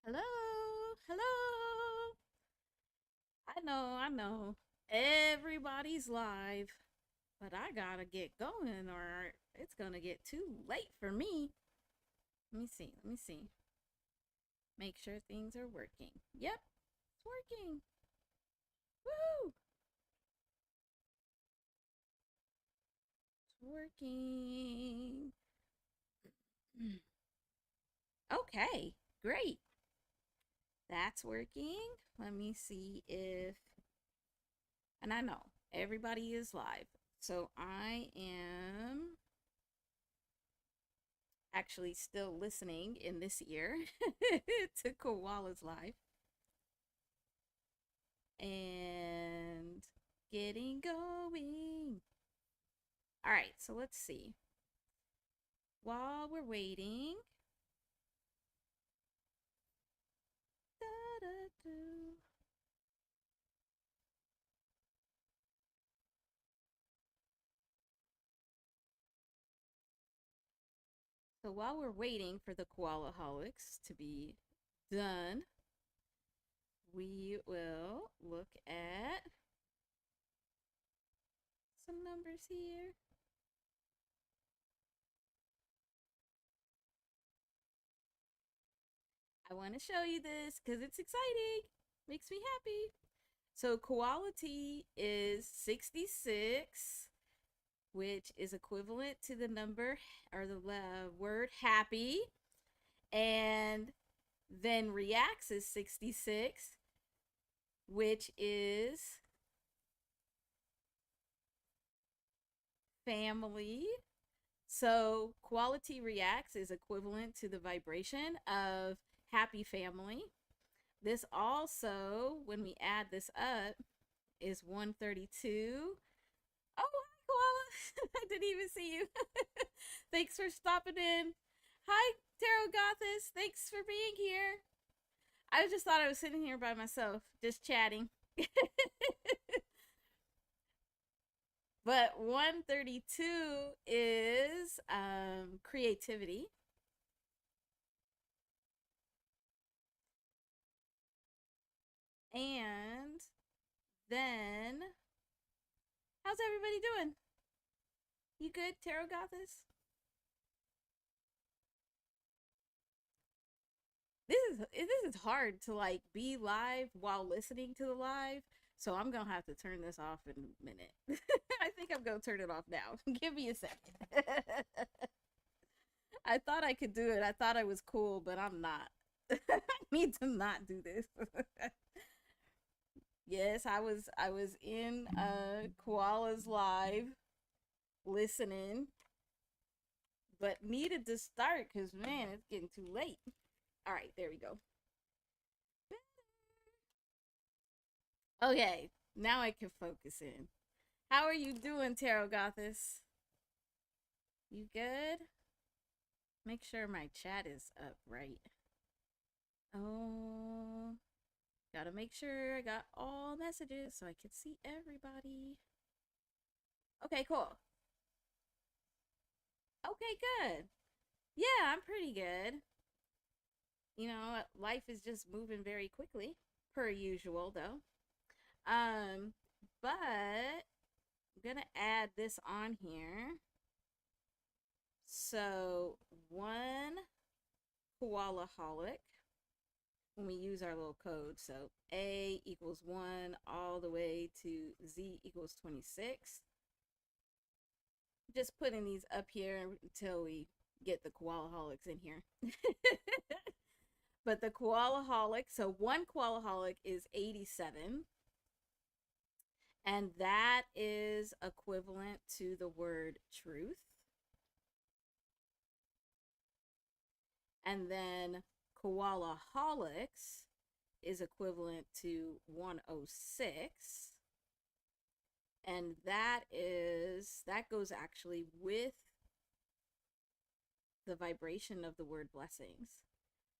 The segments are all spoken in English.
Hello, hello. I know. Everybody's live, but I gotta get going or it's gonna get too late for me. Let me see. Make sure things are working. Yep, it's working. Woo! It's working. Okay, great. That's working. Let me see if, and I know everybody is live. So I am actually still listening in this ear to Koala's life and getting going. All right, so let's see. While we're waiting, da-da-do. So while we're waiting for the Koalaholics to be done, we will look at some numbers here. I want to show you this because it's exciting. Makes me happy. So quality is 66, which is equivalent to the number or the word happy. And then reacts is 66, which is family. So quality reacts is equivalent to the vibration of happy family. This also, when we add this up, is 132. Oh, hi, Koala. I didn't even see you. Thanks for stopping in. Hi, Tarot Gothis. Thanks for being here. I just thought I was sitting here by myself, just chatting. But 132 is creativity. And then, how's everybody doing? You good, Tarot Gothis? This is hard to like be live while listening to the live. So I'm gonna have to turn this off in a minute. I think I'm gonna turn it off now. Give me a second. I thought I could do it. I thought I was cool, but I'm not. I need to not do this. Yes, I was in Koala's live listening, but needed to start because man, it's getting too late. All right, there we go. Okay, now I can focus in. How are you doing, Tarot Gothis? You good? Make sure my chat is up, right? Oh, gotta make sure I got all messages so I can see everybody. Okay, cool. Okay, good. Yeah, I'm pretty good. You know, life is just moving very quickly, per usual, though. Um, but I'm gonna add this on here. So, one koalaholic when we use our little code. So A equals 1 all the way to Z equals 26. Just putting these up here until we get the koalaholics in here. But the koalaholic, so one koalaholic is 87. And that is equivalent to the word truth. And then koalaholics is equivalent to 106. And that goes actually with the vibration of the word blessings.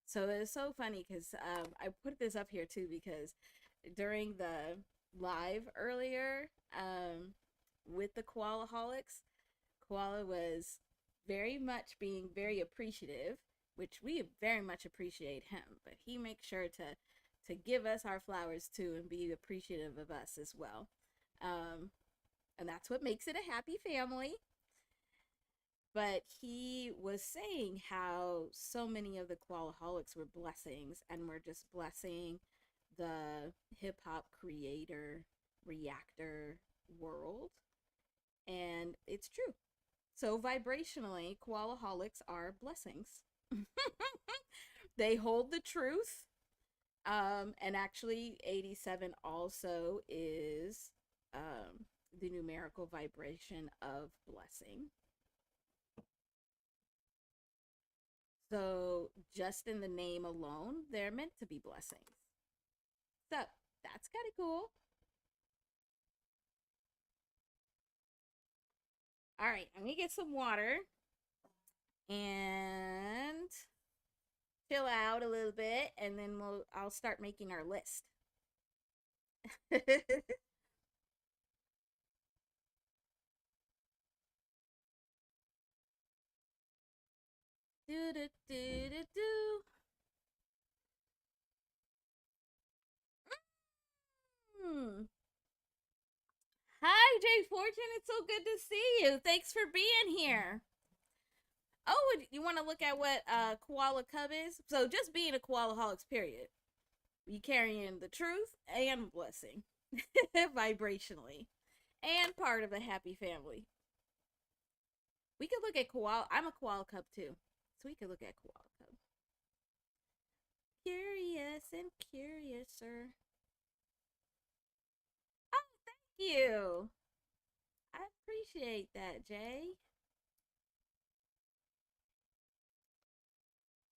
So it's so funny because I put this up here too because during the live earlier with the koalaholics, Koala was very much being very appreciative which we very much appreciate him, but he makes sure to give us our flowers too and be appreciative of us as well. Um, and that's what makes it a happy family. But he was saying how so many of the Koalaholics were blessings and were just blessing the hip hop creator reactor world. And it's true. So, vibrationally, Koalaholics are blessings. They hold the truth. And actually, 87 also is the numerical vibration of blessing. So, just in the name alone, they're meant to be blessings. So, that's kind of cool. All right, I'm going to get some water and chill out a little bit, and then I'll start making our list. Do do do do do. Hmm. Hi, Jay Fortune. It's so good to see you. Thanks for being here. Oh, you want to look at what koala cub is? So just being a koalaholics, period. You carrying the truth and blessing, vibrationally, and part of a happy family. We could look at koala. I'm a koala cub too, so we could look at koala cub. Curious and curiouser. Oh, thank you. I appreciate that, Jay.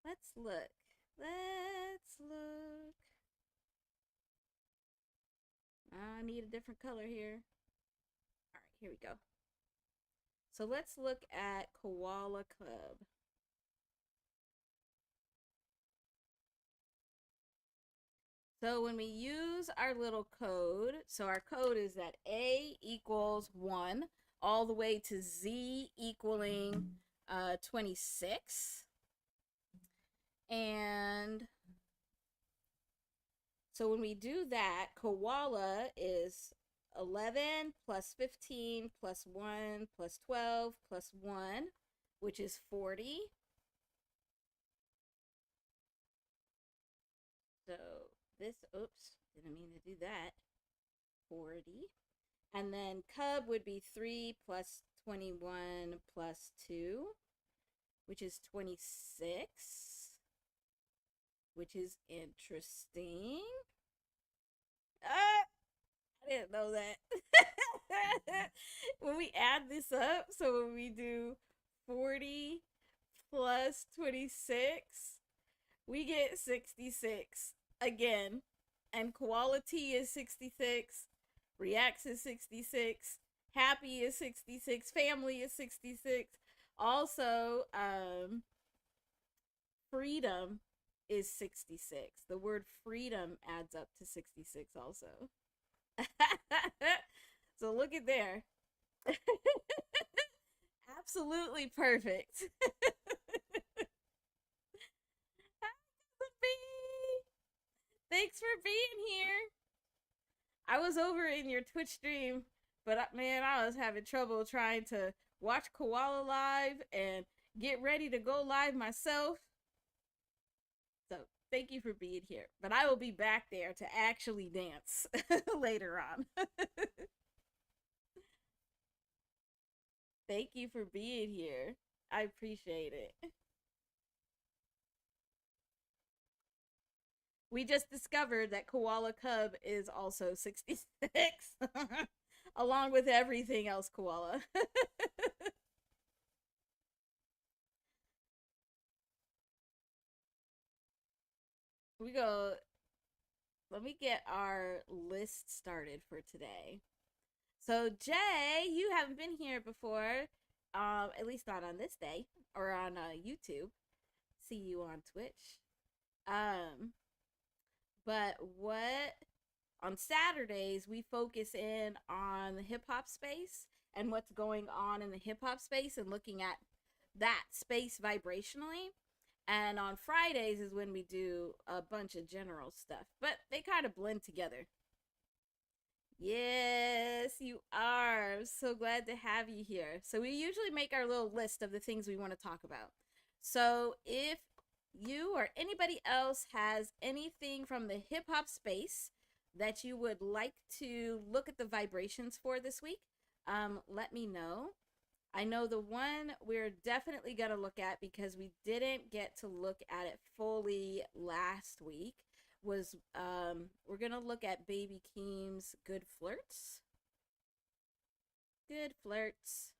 Let's look. Let's look. I need a different color here. All right, here we go. So let's look at Koala Cub. So when we use our little code, so our code is that A equals 1 all the way to Z equaling 26. And so when we do that, koala is 11 plus 15 plus 1 plus 12 plus 1, which is 40. So this, oops, didn't mean to do that. 40. And then cub would be 3 plus 21 plus 2, which is 26, which is interesting. I didn't know that. When we add this up, so when we do 40 plus 26, we get 66 again. And quality is 66, reacts is 66, happy is 66, family is 66. Also, freedom is 66. The word freedom adds up to 66 also. So look at there. Absolutely perfect. Thanks for being here. I was over in your Twitch stream, but man, I was having trouble trying to watch Koala live and get ready to go live myself. So thank you for being here. But I will be back there to actually dance later on. Thank you for being here. I appreciate it. We just discovered that Koala Cub is also 66, along with everything else koala. We go, let me get our list started for today. So, Jay, you haven't been here before, at least not on this day or on YouTube. See you on Twitch. But what on Saturdays we focus in on the hip hop space and what's going on in the hip hop space and looking at that space vibrationally. And on Fridays is when we do a bunch of general stuff, but they kind of blend together. Yes, you are. I'm so glad to have you here. So, we usually make our little list of the things we want to talk about. So, if you or anybody else has anything from the hip hop space that you would like to look at the vibrations for this week, let me know. I know the one we're definitely going to look at because we didn't get to look at it fully last week was we're going to look at Baby Keem's Good Flirts. Good Flirts.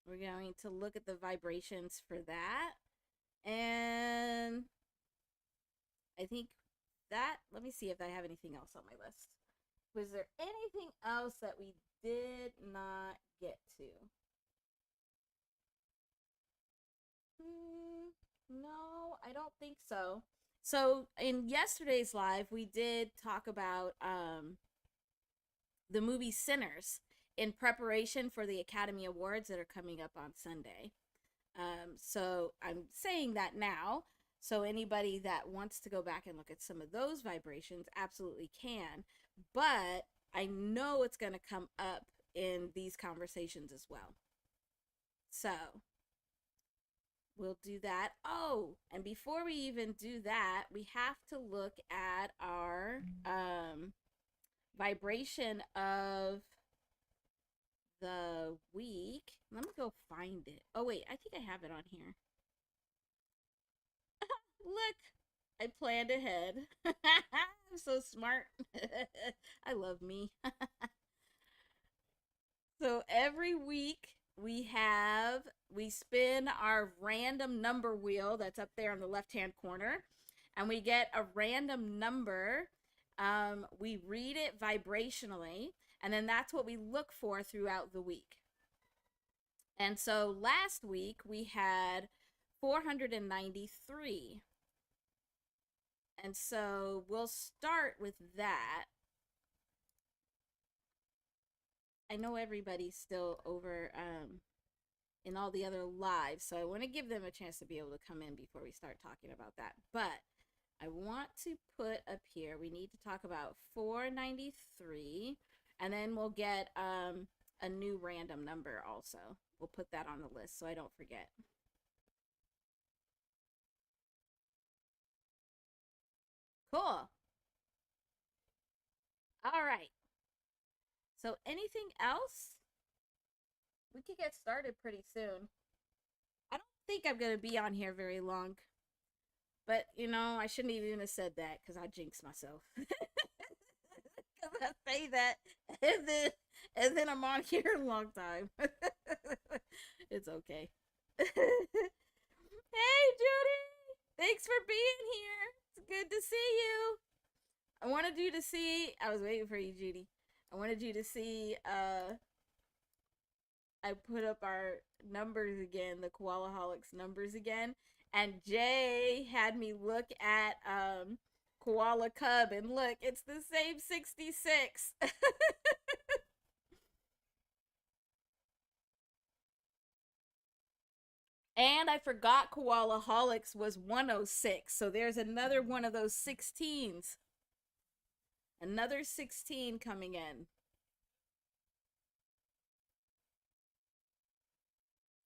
We're going to look at the vibrations for that. And I think that, let me see if I have anything else on my list. Was there anything else that we did not get to? No, I don't think so. So in yesterday's live, we did talk about the movie Sinners in preparation for the Academy Awards that are coming up on Sunday. So I'm saying that now. So anybody that wants to go back and look at some of those vibrations absolutely can. But I know it's going to come up in these conversations as well. So we'll do that. Oh, and before we even do that, we have to look at our vibration of the week. Let me go find it. Oh, wait, I think I have it on here. Look, I planned ahead. I'm so smart. I love me. So every week we spin our random number wheel that's up there on the left-hand corner, and we get a random number. We read it vibrationally, and then that's what we look for throughout the week. And so last week we had 493. And so we'll start with that. I know everybody's still over in all the other lives, so I want to give them a chance to be able to come in before we start talking about that. But I want to put up here, we need to talk about 493, and then we'll get a new random number also. We'll put that on the list so I don't forget. Cool. All right. So anything else? We could get started pretty soon. I don't think I'm going to be on here very long. But, I shouldn't even have said that because I jinx myself. Because I say that and then I'm on here a long time. It's okay. Hey, Judy! Thanks for being here. It's good to see you. I wanted you to see. I was waiting for you, Judy. I wanted you to see. I put up our numbers again, the Koalaholics numbers again, and Jay had me look at Koala Cub, and look, it's the same 66. And I forgot Koalaholics was 106, so there's another one of those 16s. Another 16 coming in.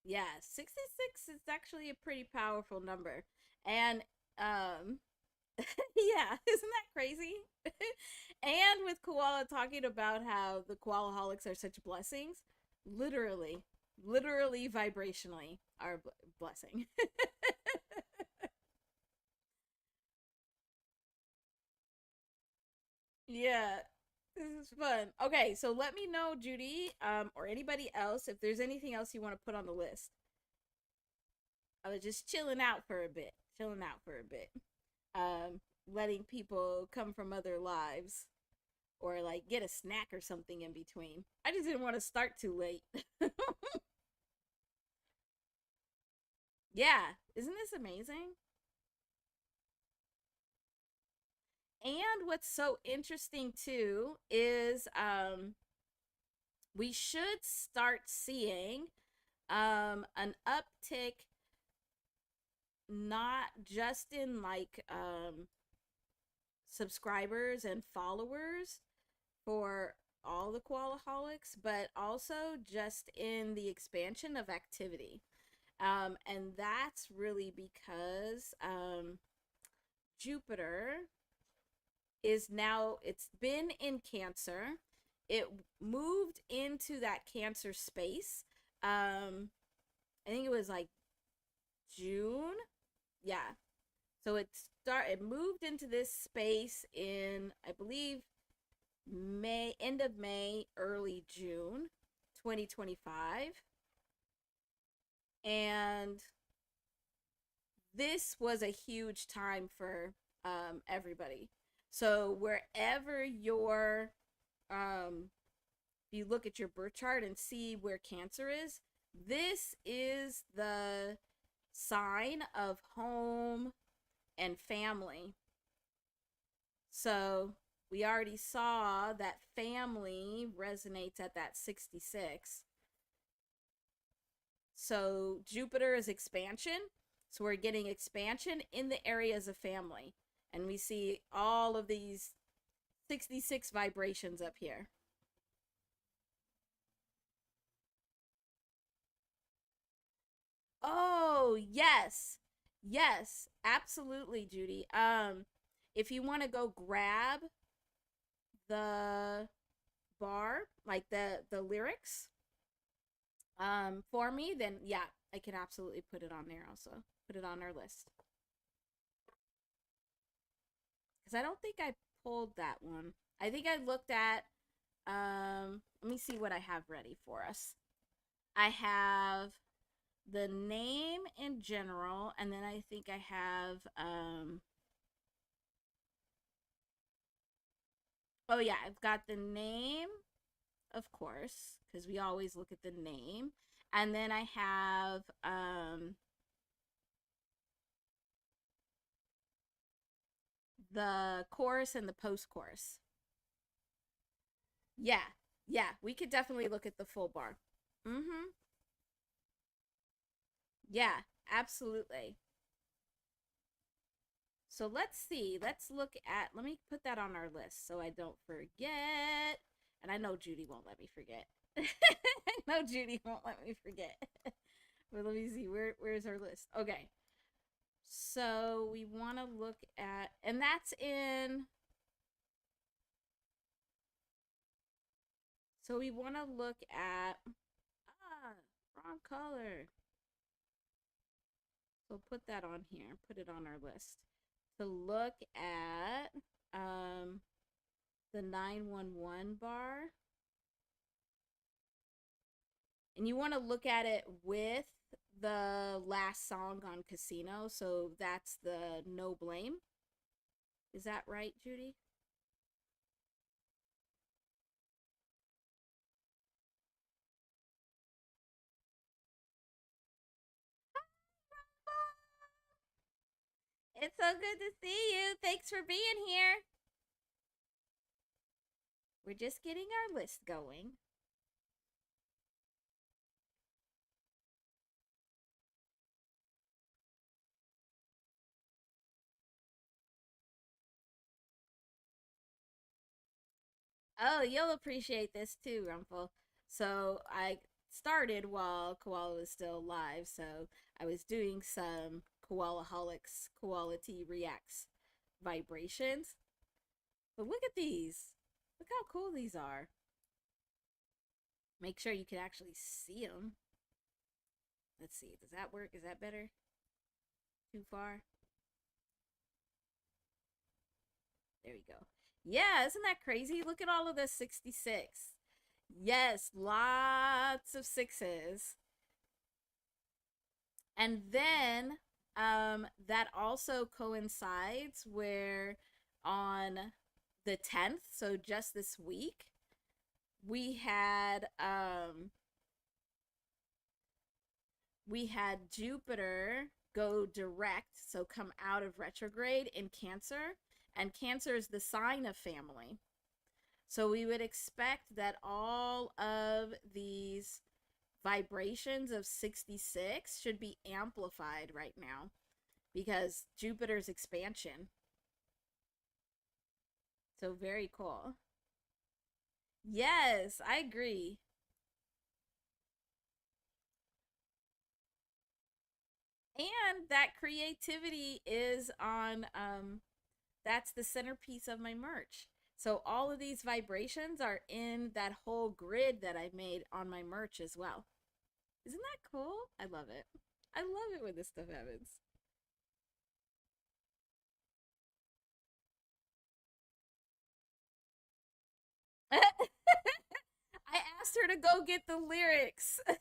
Yeah, 66 is actually a pretty powerful number. And yeah, isn't that crazy? And with Koala talking about how the Koalaholics are such blessings, literally, literally vibrationally are blessing. Yeah, this is fun. Okay, so let me know, Judy, or anybody else, if there's anything else you want to put on the list. I was just chilling out for a bit, chilling out for a bit, letting people come from other lives or like get a snack or something in between. I just didn't want to start too late. Yeah, isn't this amazing? And what's so interesting too is we should start seeing an uptick not just in like subscribers and followers for all the Koalaholics, but also just in the expansion of activity. And that's really because Jupiter is now, it's been in Cancer. It moved into that Cancer space. I think it was like June. Yeah. So it moved into this space in, I believe, May, end of May, early June 2025. And this was a huge time for everybody. So wherever if you look at your birth chart and see where Cancer is, this is the sign of home and family. So we already saw that family resonates at that 66. So Jupiter is expansion. So we're getting expansion in the areas of family. And we see all of these 66 vibrations up here. Oh, yes. Yes, absolutely, Judy. If you want to go grab the bar, like the lyrics, for me, then yeah, I can absolutely put it on there also. Put it on our list. Because I don't think I pulled that one. I think I looked at, let me see what I have ready for us. I have the name in general, and then I think I have, oh yeah, I've got the name, of course, because we always look at the name. And then I have, the chorus and the post chorus. Yeah, yeah, we could definitely look at the full bar. Mm-hmm. Yeah, absolutely. So let's see. Let's look at, let me put that on our list so I don't forget. And I know Judy won't let me forget. I know Judy won't let me forget. But let me see. Where's our list? Okay. So we want to look at, and that's in, so we want to look at, wrong color. So put that on here, put it on our list to look at the 911 bar. And you want to look at it with the last song on Casino. So that's the No Blame. Is that right, Judy? It's so good to see you. Thanks for being here. We're just getting our list going. Oh, you'll appreciate this too, Rumpel. So I started while Koala was still alive, so I was doing some Koalaholics Koality Reacts vibrations. But look at these. Look how cool these are. Make sure you can actually see them. Let's see. Does that work? Is that better? Too far? There we go. Yeah, isn't that crazy? Look at all of the 66. Yes, lots of sixes. And then that also coincides where on the 10th, so just this week, we had Jupiter go direct, so come out of retrograde in Cancer, and Cancer is the sign of family. So we would expect that all of these vibrations of 66 should be amplified right now. because Jupiter's expansion. So very cool. Yes, I agree. And that creativity is on that's the centerpiece of my merch. So all of these vibrations are in that whole grid that I made on my merch as well. Isn't that cool? I love it. I love it when this stuff happens. I asked her to go get the lyrics. I asked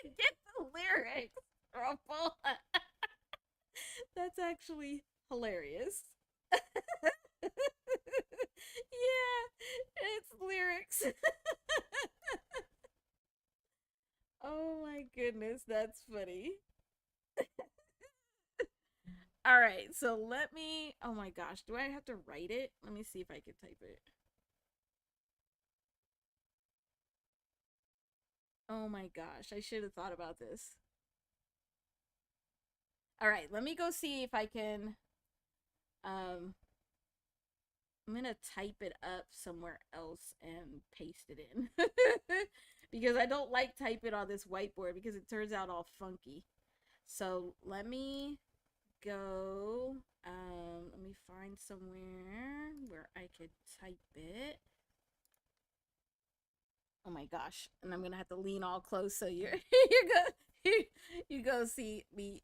her to get the lyrics, Ruffle. That's actually hilarious. Yeah, it's lyrics. Oh my goodness, that's funny. All right, so let me. Oh my gosh, do I have to write it? Let me see if I can type it. Oh my gosh, I should have thought about this. All right, let me go see if I can. Um, I'm gonna type it up somewhere else and paste it in because I don't like type it on this whiteboard because it turns out all funky. So let me go. Let me find somewhere where I could type it. Oh my gosh! And I'm gonna have to lean all close so you're you go you go see me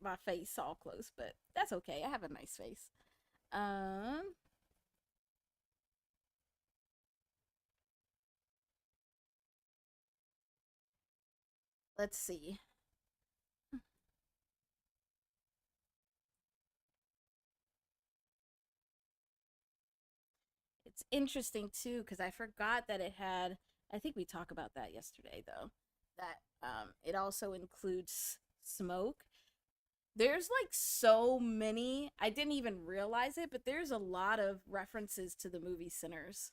my face all close, but that's okay. I have a nice face. Um, let's see. It's interesting too because I forgot that it had. I think we talked about that yesterday though. That it also includes smoke. There's like so many. I didn't even realize it, but there's a lot of references to the movie Sinners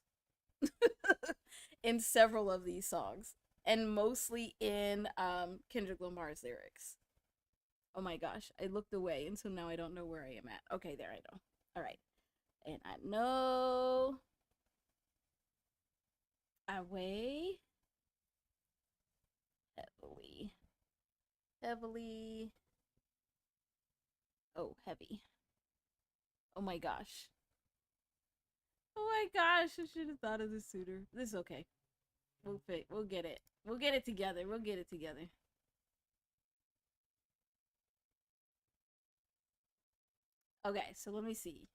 in several of these songs, and mostly in Kendrick Lamar's lyrics. Oh my gosh, I looked away, and so now I don't know where I am at. Okay, there I know. All right, and I know I weigh heavily, heavily. Oh, heavy. Oh my gosh. Oh my gosh, I should have thought of the suitor. This is okay. We'll fit. We'll get it. We'll get it together. We'll get it together. Okay, so let me see.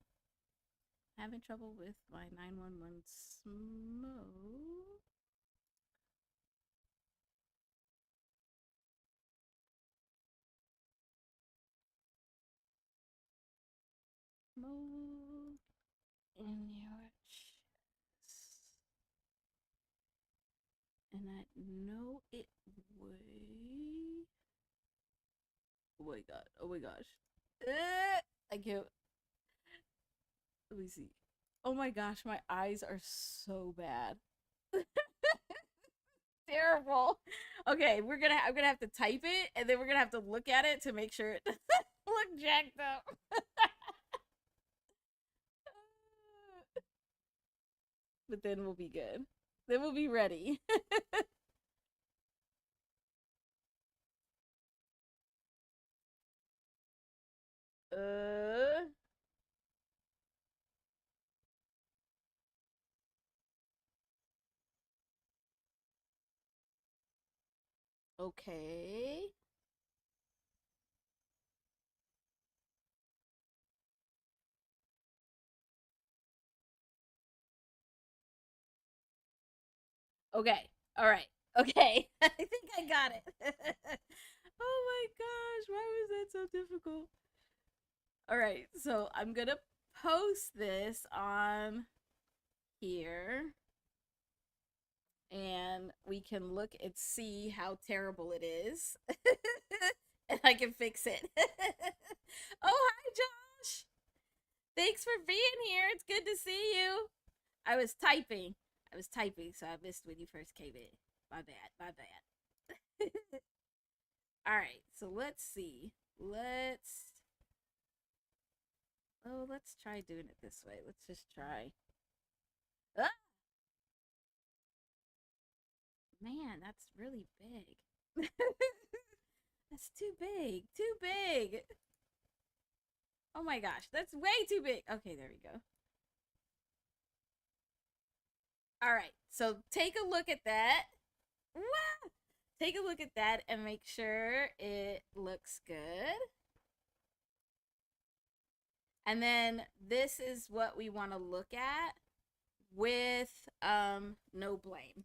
Having trouble with my 911 smoke. Smoke in your chest. And I know it way. Oh my god. Oh my gosh. I can't. Let me see. Oh my gosh, my eyes are so bad. Terrible. Okay, I'm gonna have to type it and then we're gonna have to look at it to make sure it doesn't look jacked up. But then we'll be good. Then we'll be ready. uh okay. Okay. All right. Okay. I think I got it. Oh my gosh, why was that so difficult? All right. So I'm going to post this on here and we can look and see how terrible it is. And I can fix it. Oh, hi, Josh. Thanks for being here. It's good to see you. I was typing. So I missed when you first came in. My bad. My bad. All right, so let's see. let's let's try doing it this way. Let's just try. Ah! Man, that's really big. That's too big. Too big. Oh my gosh, that's way too big. Okay, there we go. All right, so take a look at that. Wah! Take a look at that and make sure it looks good. And then this is what we want to look at with no blame.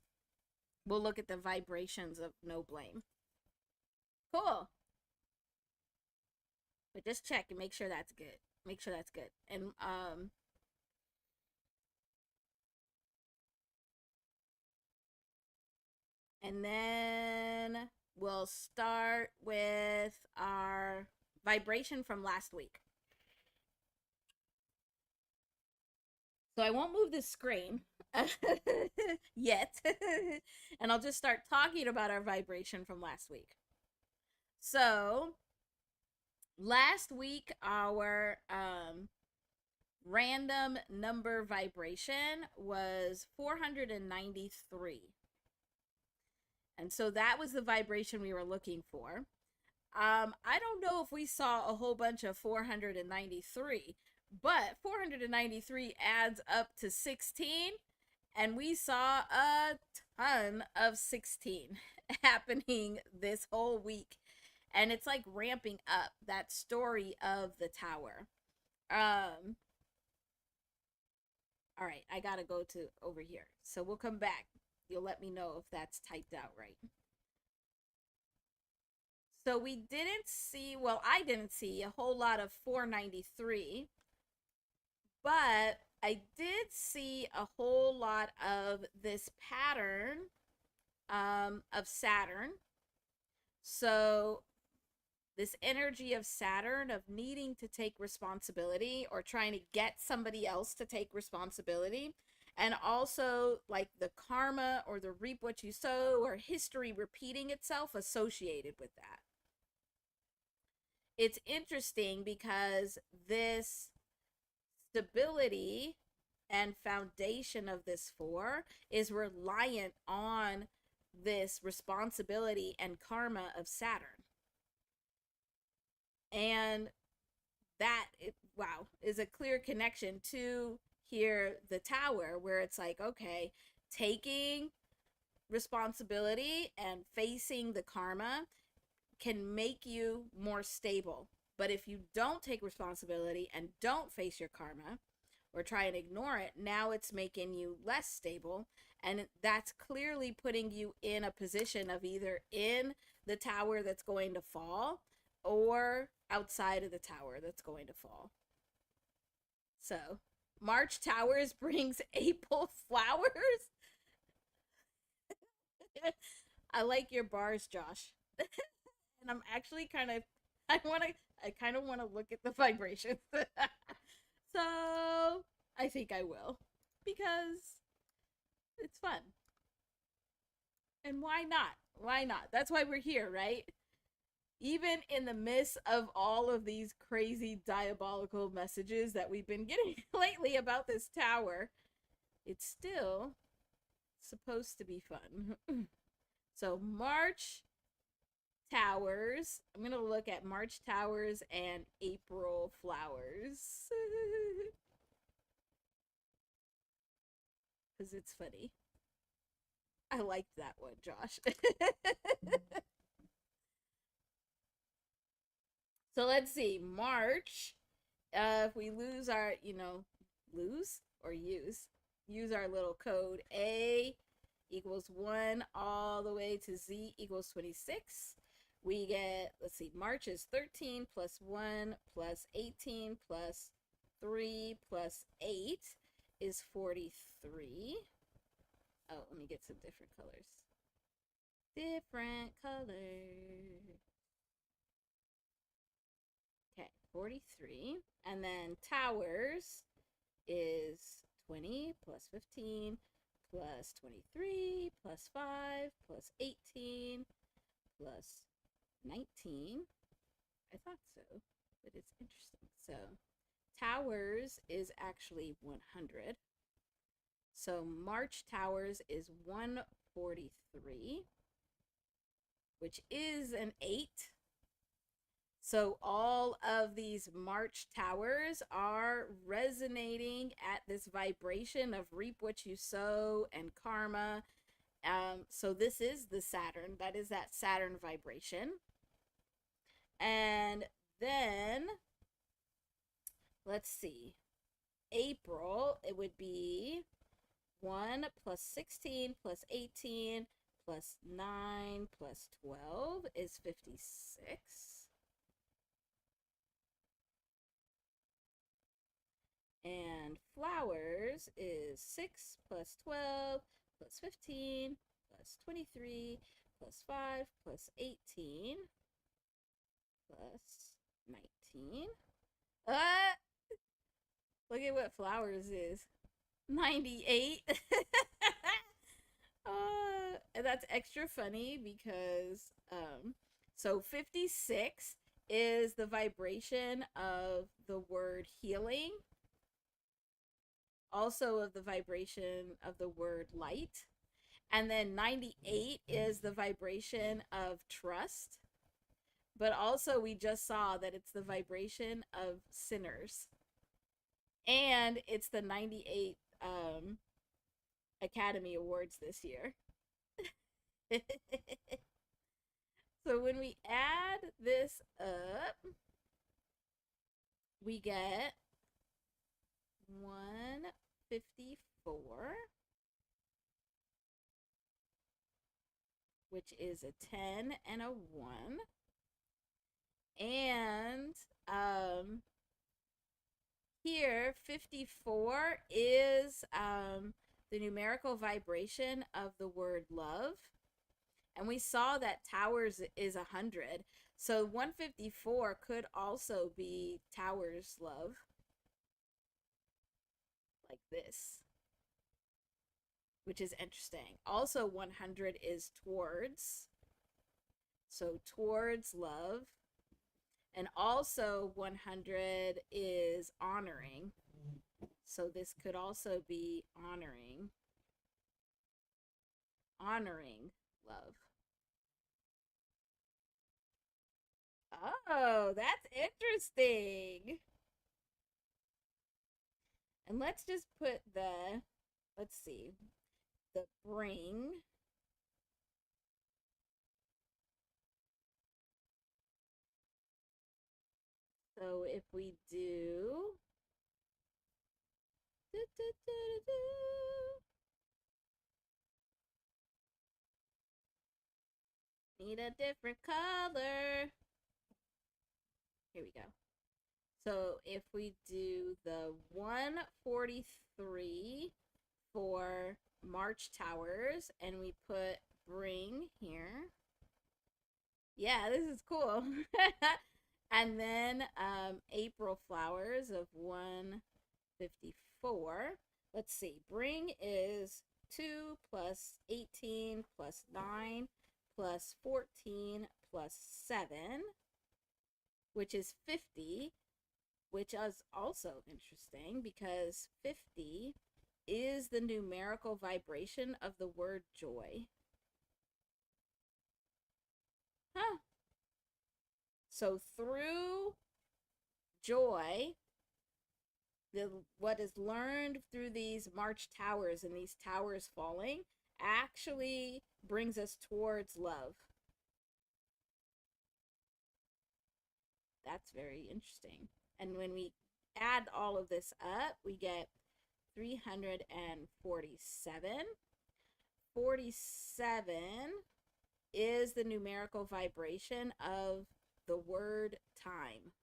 We'll look at the vibrations of no blame. Cool. But just check and make sure that's good. Make sure that's good. And then we'll start with our vibration from last week. So I won't move this screen yet. And I'll just start talking about our vibration from last week. So last week, our random number vibration was 493. And so that was the vibration we were looking for. I don't know if we saw a whole bunch of 493, but 493 adds up to 16, and we saw a ton of 16 happening this whole week. And it's like ramping up that story of the tower. All right, I gotta go to over here. So we'll come back. You'll let me know if that's typed out right. So we didn't see, well, I didn't see a whole lot of 493, but I did see a whole lot of this pattern of Saturn. So this energy of Saturn of needing to take responsibility or trying to get somebody else to take responsibility. And also like the karma or the reap what you sow or history repeating itself associated with that. It's interesting because this stability and foundation of this 4 is reliant on this responsibility and karma of Saturn. And that, wow, is a clear connection to here, the tower, where it's like, okay, taking responsibility and facing the karma can make you more stable. But if you don't take responsibility and don't face your karma or try and ignore it, now it's making you less stable. And that's clearly putting you in a position of either in the tower that's going to fall or outside of the tower that's going to fall. So, March Towers brings April flowers. I like your bars, Josh. And I'm actually I kind of want to look at the vibrations. So, I think I will because it's fun. And why not? Why not? That's why we're here, right? Even in the midst of all of these crazy diabolical messages that we've been getting lately about this tower, it's still supposed to be fun. So March Towers. I'm going to look at March Towers and April Flowers. Because it's funny. I liked that one, Josh. So let's see. March, if we lose our, lose or use our little code A equals 1 all the way to Z equals 26. We get, let's see, March is 13 plus 1 plus 18 plus 3 plus 8 is 43. Oh, let me get some different colors. Different colors. Okay, 43. And then towers is 20 plus 15 plus 23 plus 5 plus 18 plus 19 I thought so, but it's interesting. So towers is actually 100. So March Towers is 143, which is an 8. So all of these March Towers are resonating at this vibration of reap what you sow and karma. So this is the Saturn. That is that Saturn vibration. And then, let's see. April, it would be 1 plus 16 plus 18 plus 9 plus 12 is 56. And flowers is 6 plus 12 plus 15 plus 23 plus 5 plus 18 plus 19. Look at what flowers is. 98. And that's extra funny because so 56 is the vibration of the word healing, also of the vibration of the word light, and then 98 is the vibration of trust, but also we just saw that it's the vibration of sinners, and it's the 98 Academy Awards this year. So when we add this up, we get 154, which is a 10 and a 1. And here 54 is the numerical vibration of the word love. And we saw that towers is 100. So 154 could also be towers love. Like this. Which is interesting. Also 100 is towards. So towards love. And also 100 is honoring. So this could also be honoring. Honoring love. Oh, that's interesting. And let's just put the, let's see, the bring. So if we do, need a different color. Here we go. So if we do the 143 for March Towers and we put bring here. Yeah, this is cool. And then April Flowers of 154. Let's see. Bring is 2 plus 18 plus 9 plus 14 plus 7, which is 50, which is also interesting because 50 is the numerical vibration of the word joy. Huh. So through joy, what is learned through these March Towers and these towers falling actually brings us towards love. That's very interesting. And when we add all of this up, we get 347. 47 is the numerical vibration of the word time.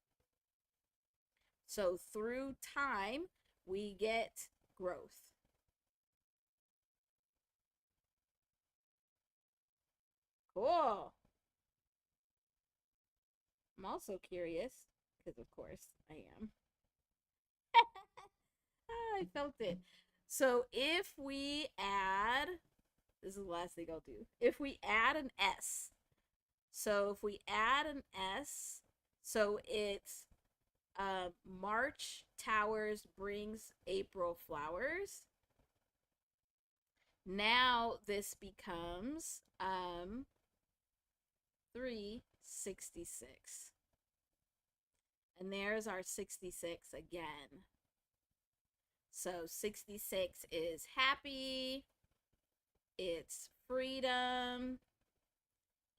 So through time, we get growth. Cool. I'm also curious, because of course I am. I felt it. So if we add, this is the last thing I'll do. If we add an S, so if we add an S, So it's March towers brings April flowers. Now this becomes 366. And there's our 66 again. So 66 is happy, it's freedom,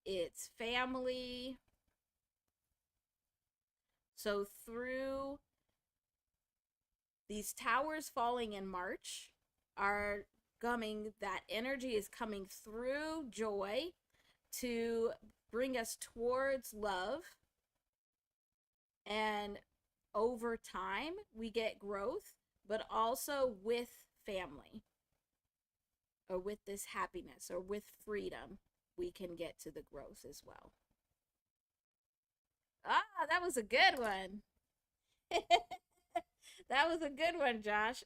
it's family. So through these towers falling in March are coming, that energy is coming through joy to bring us towards love. And over time, we get growth, but also with family or with this happiness or with freedom, we can get to the growth as well. Ah, that was a good one. That was a good one, Josh.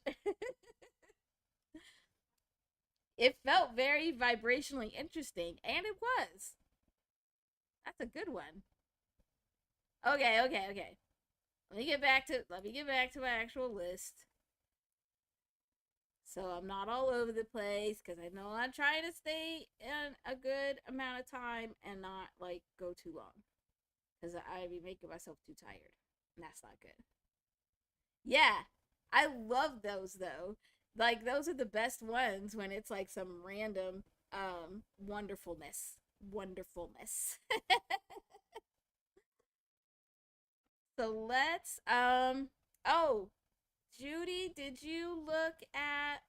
It felt very vibrationally interesting, and it was. That's a good one. Okay, okay, okay. Let me get back to my actual list. So I'm not all over the place because I know I'm trying to stay in a good amount of time and not like go too long because I be making myself too tired. And that's not good. Yeah, I love those though. Like those are the best ones when it's like some random wonderfulness. So let's oh, Judy, did you look at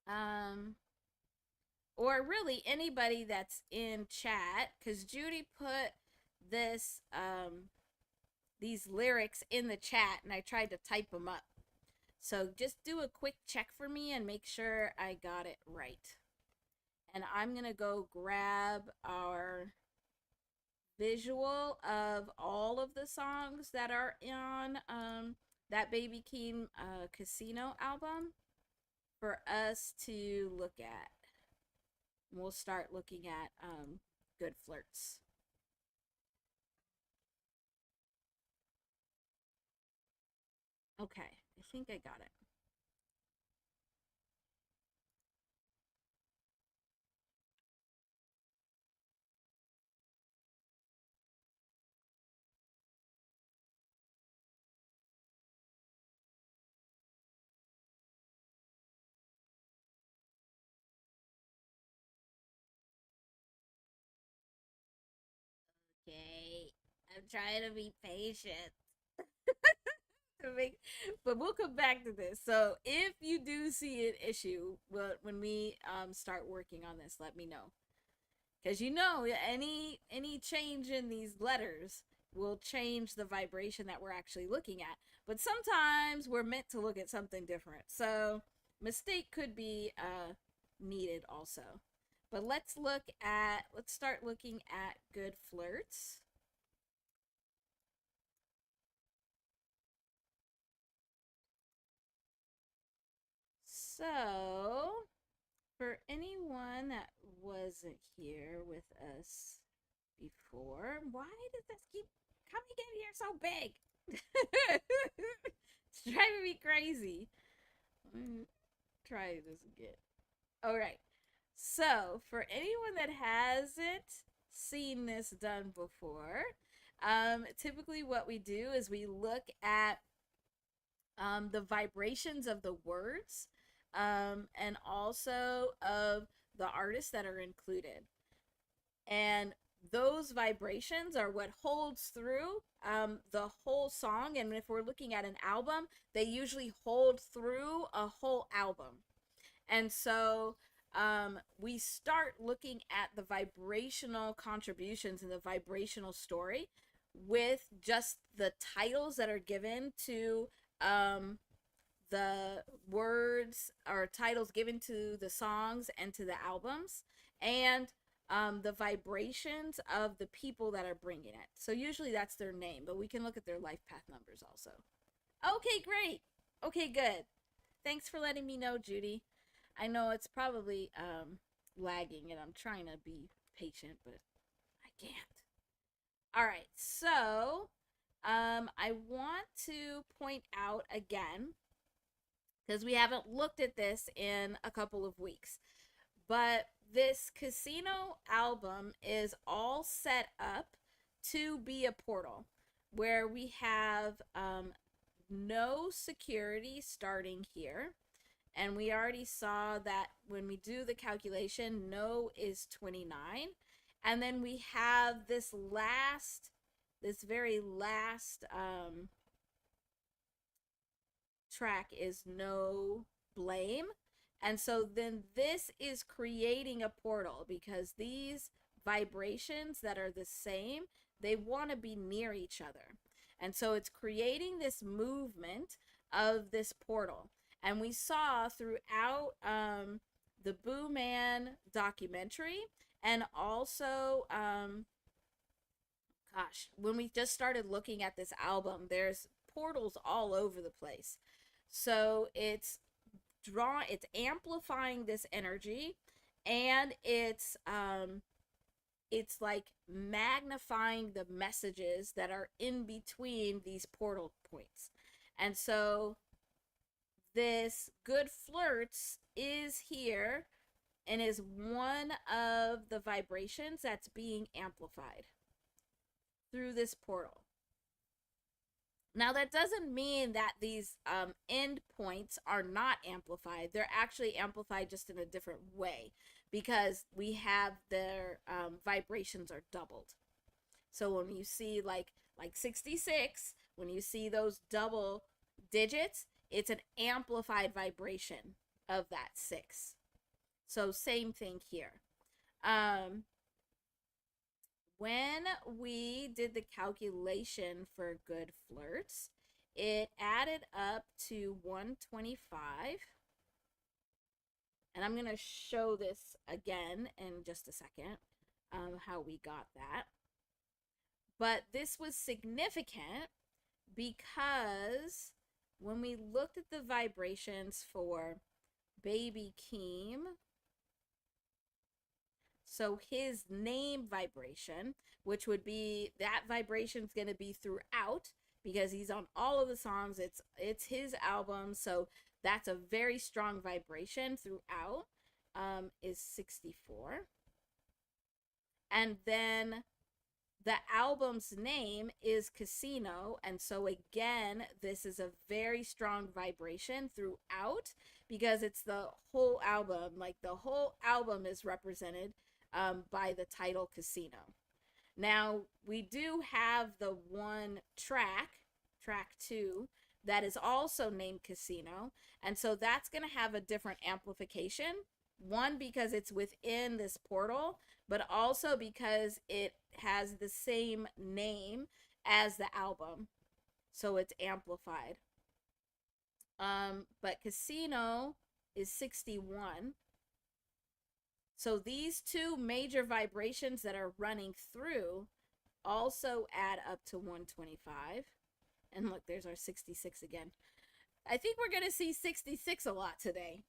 um or really anybody that's in chat, cuz Judy put this these lyrics in the chat and I tried to type them up. So just do a quick check for me and make sure I got it right. And I'm going to go grab our visual of all of the songs that are on that Baby Keem Casino album for us to look at. We'll start looking at Good Flirts. Okay, I think I got it. Okay, I'm trying to be patient. To make, but we'll come back to this. So if you do see an issue, when we start working on this, let me know. Because you know, any change in these letters will change the vibration that we're actually looking at. But sometimes we're meant to look at something different. So mistake could be needed also. But let's start looking at Good Flirts. So, for anyone that wasn't here with us before, why does this keep coming in here so big? It's driving me crazy. Let me try this again. All right. So, for anyone that hasn't seen this done before, typically what we do is we look at the vibrations of the words and also of the artists that are included. And those vibrations are what holds through the whole song. And if we're looking at an album, they usually hold through a whole album. And so we start looking at the vibrational contributions and the vibrational story with just the titles that are given to the words or titles given to the songs and to the albums, and the vibrations of the people that are bringing it. So usually that's their name, but we can look at their life path numbers also. Okay, great. Okay, good. Thanks for letting me know, Judy. I know it's probably lagging and I'm trying to be patient, but I can't. All right, so I want to point out again, because we haven't looked at this in a couple of weeks, but this casino album is all set up to be a portal where we have no security starting here. And we already saw that when we do the calculation, no is 29. And then we have this very last track is no blame. And so then this is creating a portal because these vibrations that are the same, they want to be near each other. And so it's creating this movement of this portal. And we saw throughout the Boo Man documentary, and also, when we just started looking at this album, there's portals all over the place. So it's amplifying this energy, and it's like magnifying the messages that are in between these portal points. And so this Good Flirts is here and is one of the vibrations that's being amplified through this portal. Now, that doesn't mean that these end points are not amplified. They're actually amplified just in a different way because we have their vibrations are doubled. So when you see like 66, when you see those double digits, it's an amplified vibration of that 6. So same thing here. When we did the calculation for Good Flirts, it added up to 125. And I'm going to show this again in just a second, how we got that. But this was significant because when we looked at the vibrations for Baby Keem, so his name vibration, which would be, that vibration is going to be throughout because he's on all of the songs. It's his album, so that's a very strong vibration throughout, is 64. And then the album's name is Casino, and so again, this is a very strong vibration throughout because it's the whole album. Like the whole album is represented by the title Casino. Now, we do have the one track 2, that is also named Casino, and so that's going to have a different amplification. One, because it's within this portal, but also because it has the same name as the album, so it's amplified. But Casino is 61. So these two major vibrations that are running through also add up to 125. And look, there's our 66 again. I think we're going to see 66 a lot today.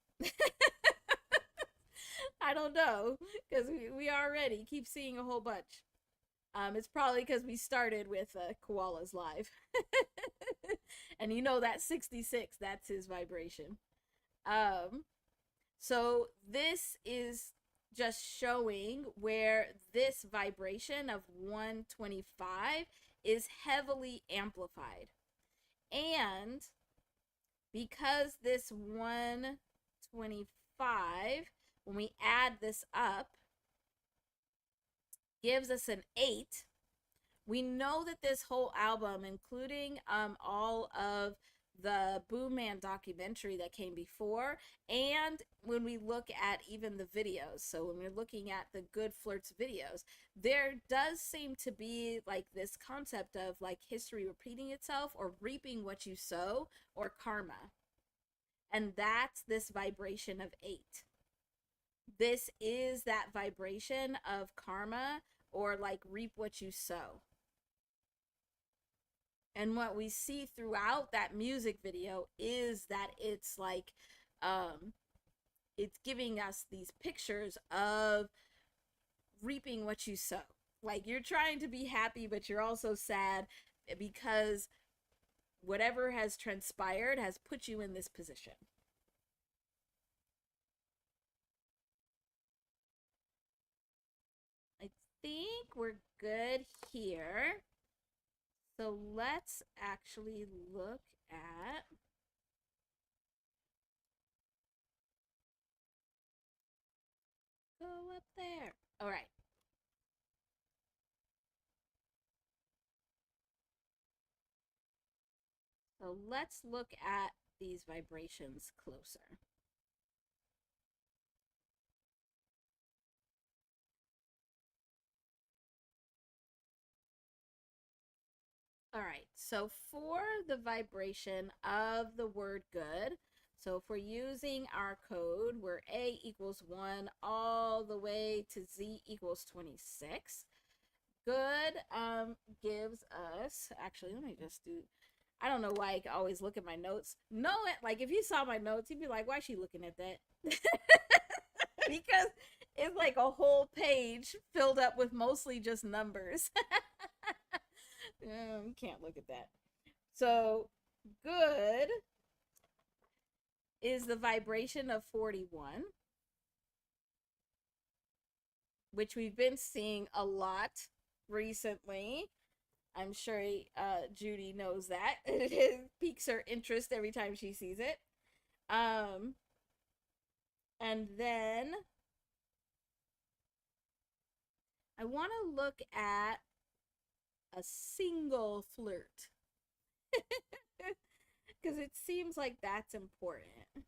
I don't know, because we already keep seeing a whole bunch. It's probably because we started with Koala's live. And you know that 66, that's his vibration. So this is just showing where this vibration of 125 is heavily amplified. And because this 125, when we add this up, gives us an 8, we know that this whole album, including all of the Boo Man documentary that came before, and when we look at even the videos, so when we're looking at the Good Flirts videos, there does seem to be like this concept of like history repeating itself, or reaping what you sow, or karma. And that's this vibration of 8. This is that vibration of karma, or like reap what you sow. And what we see throughout that music video is that it's like, it's giving us these pictures of reaping what you sow. Like you're trying to be happy, but you're also sad because whatever has transpired has put you in this position. I think we're good here. So let's actually look at go up there. All right. So let's look at these vibrations closer. All right, so for the vibration of the word good, so if we're using our code where A equals 1 all the way to Z equals 26, good gives us, actually, let me just do, I don't know why I always look at my notes. No, like if you saw my notes, you'd be like, why is she looking at that? Because it's like a whole page filled up with mostly just numbers. Can't look at that. So good is the vibration of 41, which we've been seeing a lot recently. I'm sure Judy knows that. It piques her interest every time she sees it. And then I want to look at a single flirt because it seems like that's important.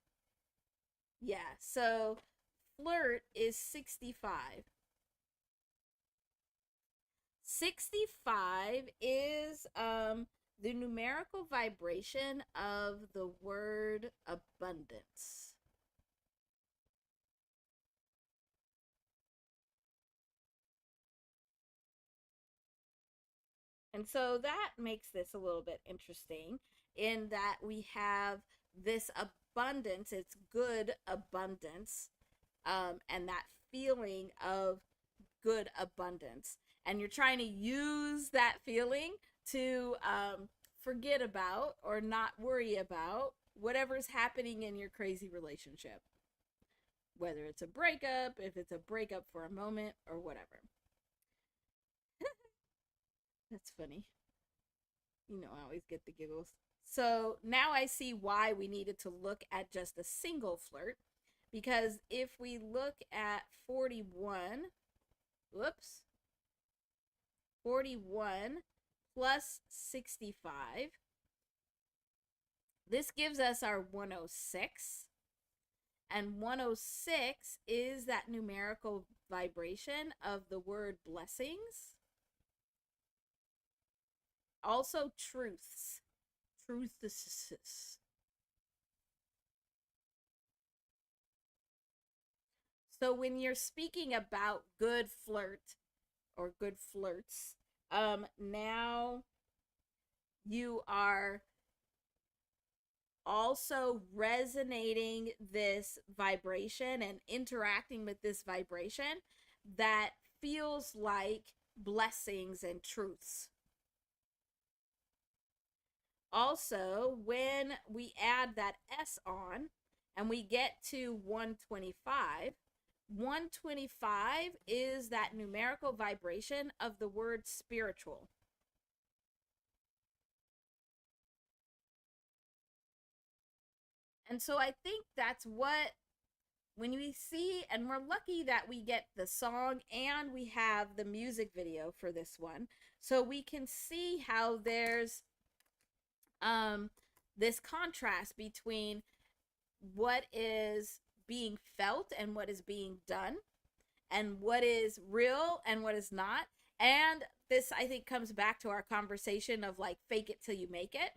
Yeah, so flirt is 65. 65 is the numerical vibration of the word abundance. And so that makes this a little bit interesting in that we have this abundance, it's good abundance, and that feeling of good abundance. And you're trying to use that feeling to forget about or not worry about whatever's happening in your crazy relationship. Whether it's a breakup, if it's a breakup for a moment, or whatever. That's funny. You know, I always get the giggles. So now I see why we needed to look at just a single flirt. Because if we look at 41, whoops, 41 plus 65, this gives us our 106. And 106 is that numerical vibration of the word blessings. Also truths. Truths. So when you're speaking about good flirt or good flirts, now you are also resonating this vibration and interacting with this vibration that feels like blessings and truths. Also, when we add that S on and we get to 125, 125 is that numerical vibration of the word spiritual. And so I think that's what, when we see, and we're lucky that we get the song and we have the music video for this one, so we can see how there's this contrast between what is being felt and what is being done, and what is real and what is not. And this, I think, comes back to our conversation of like fake it till you make it.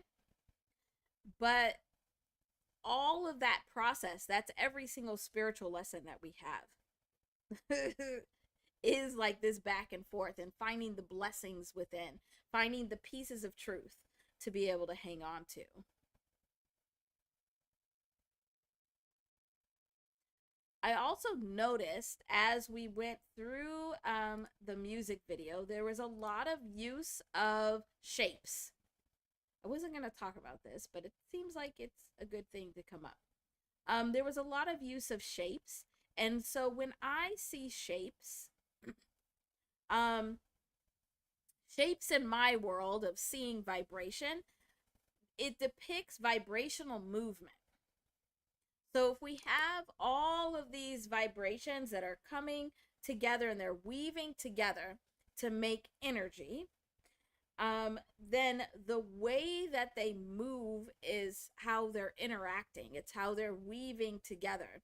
But all of that process, that's every single spiritual lesson that we have, is like this back and forth and finding the blessings within, finding the pieces of truth to be able to hang on to. I also noticed as we went through the music video, there was a lot of use of shapes. I wasn't going to talk about this, but it seems like it's a good thing to come up. There was a lot of use of shapes. And so when I see shapes, um, shapes in my world of seeing vibration, it depicts vibrational movement. So if we have all of these vibrations that are coming together and they're weaving together to make energy, then the way that they move is how they're interacting. It's how they're weaving together.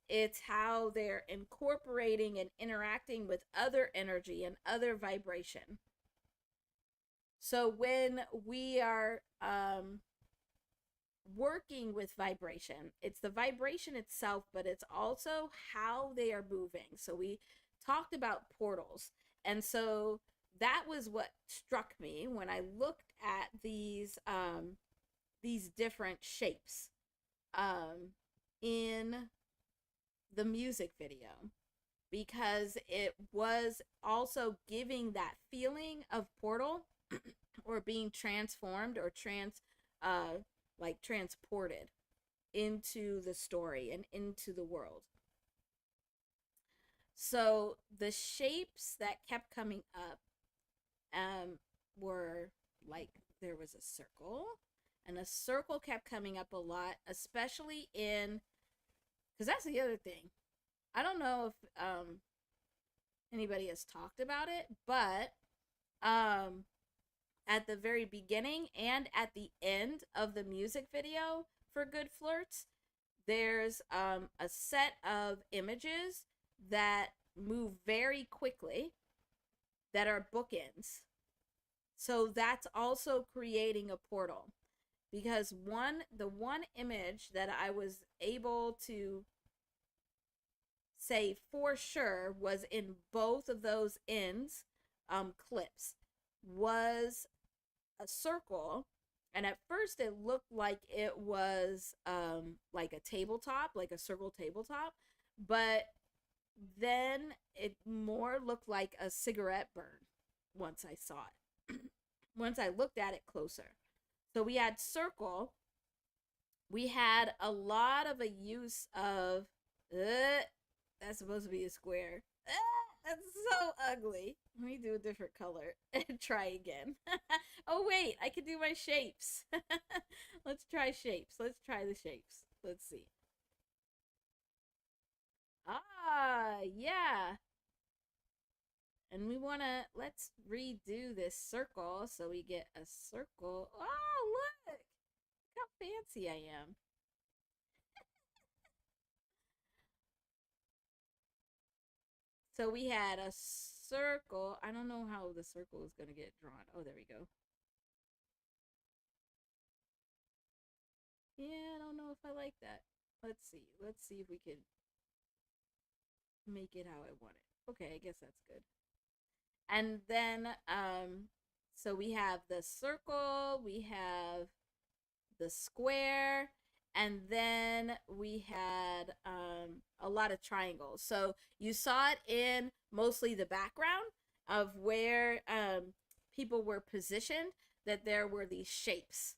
It's how they're incorporating and interacting with other energy and other vibration. So when we are working with vibration, it's the vibration itself, but it's also how they are moving. So we talked about portals. And so that was what struck me when I looked at these different shapes in the music video, because it was also giving that feeling of portal or being transformed or transported into the story and into the world. So the shapes that kept coming up were like, there was a circle, and a circle kept coming up a lot, especially in, because that's the other thing. I don't know if anybody has talked about it, but at the very beginning and at the end of the music video for Good Flirts, there's a set of images that move very quickly that are bookends. So that's also creating a portal, because the one image that I was able to say for sure was in both of those ends clips was a circle. And at first it looked like it was like a tabletop, like a circle tabletop, but then it more looked like a cigarette burn once I saw it. Once I looked at it closer. So we had circle. We had a lot of a use of that's supposed to be a square. That's so ugly. Let me do a different color and try again. Oh wait, I can do my shapes. Let's try shapes. Let's try the shapes. Let's see. Ah, yeah. And we want to, let's redo this circle so we get a circle. Oh, look how fancy I am. So we had a circle. I don't know how the circle is going to get drawn. Oh, there we go. Yeah, I don't know if I like that. Let's see. Let's see if we can make it how I want it. Okay, I guess that's good. And then, so we have the circle, we have the square, and then we had a lot of triangles. So you saw it in mostly the background of where people were positioned, that there were these shapes.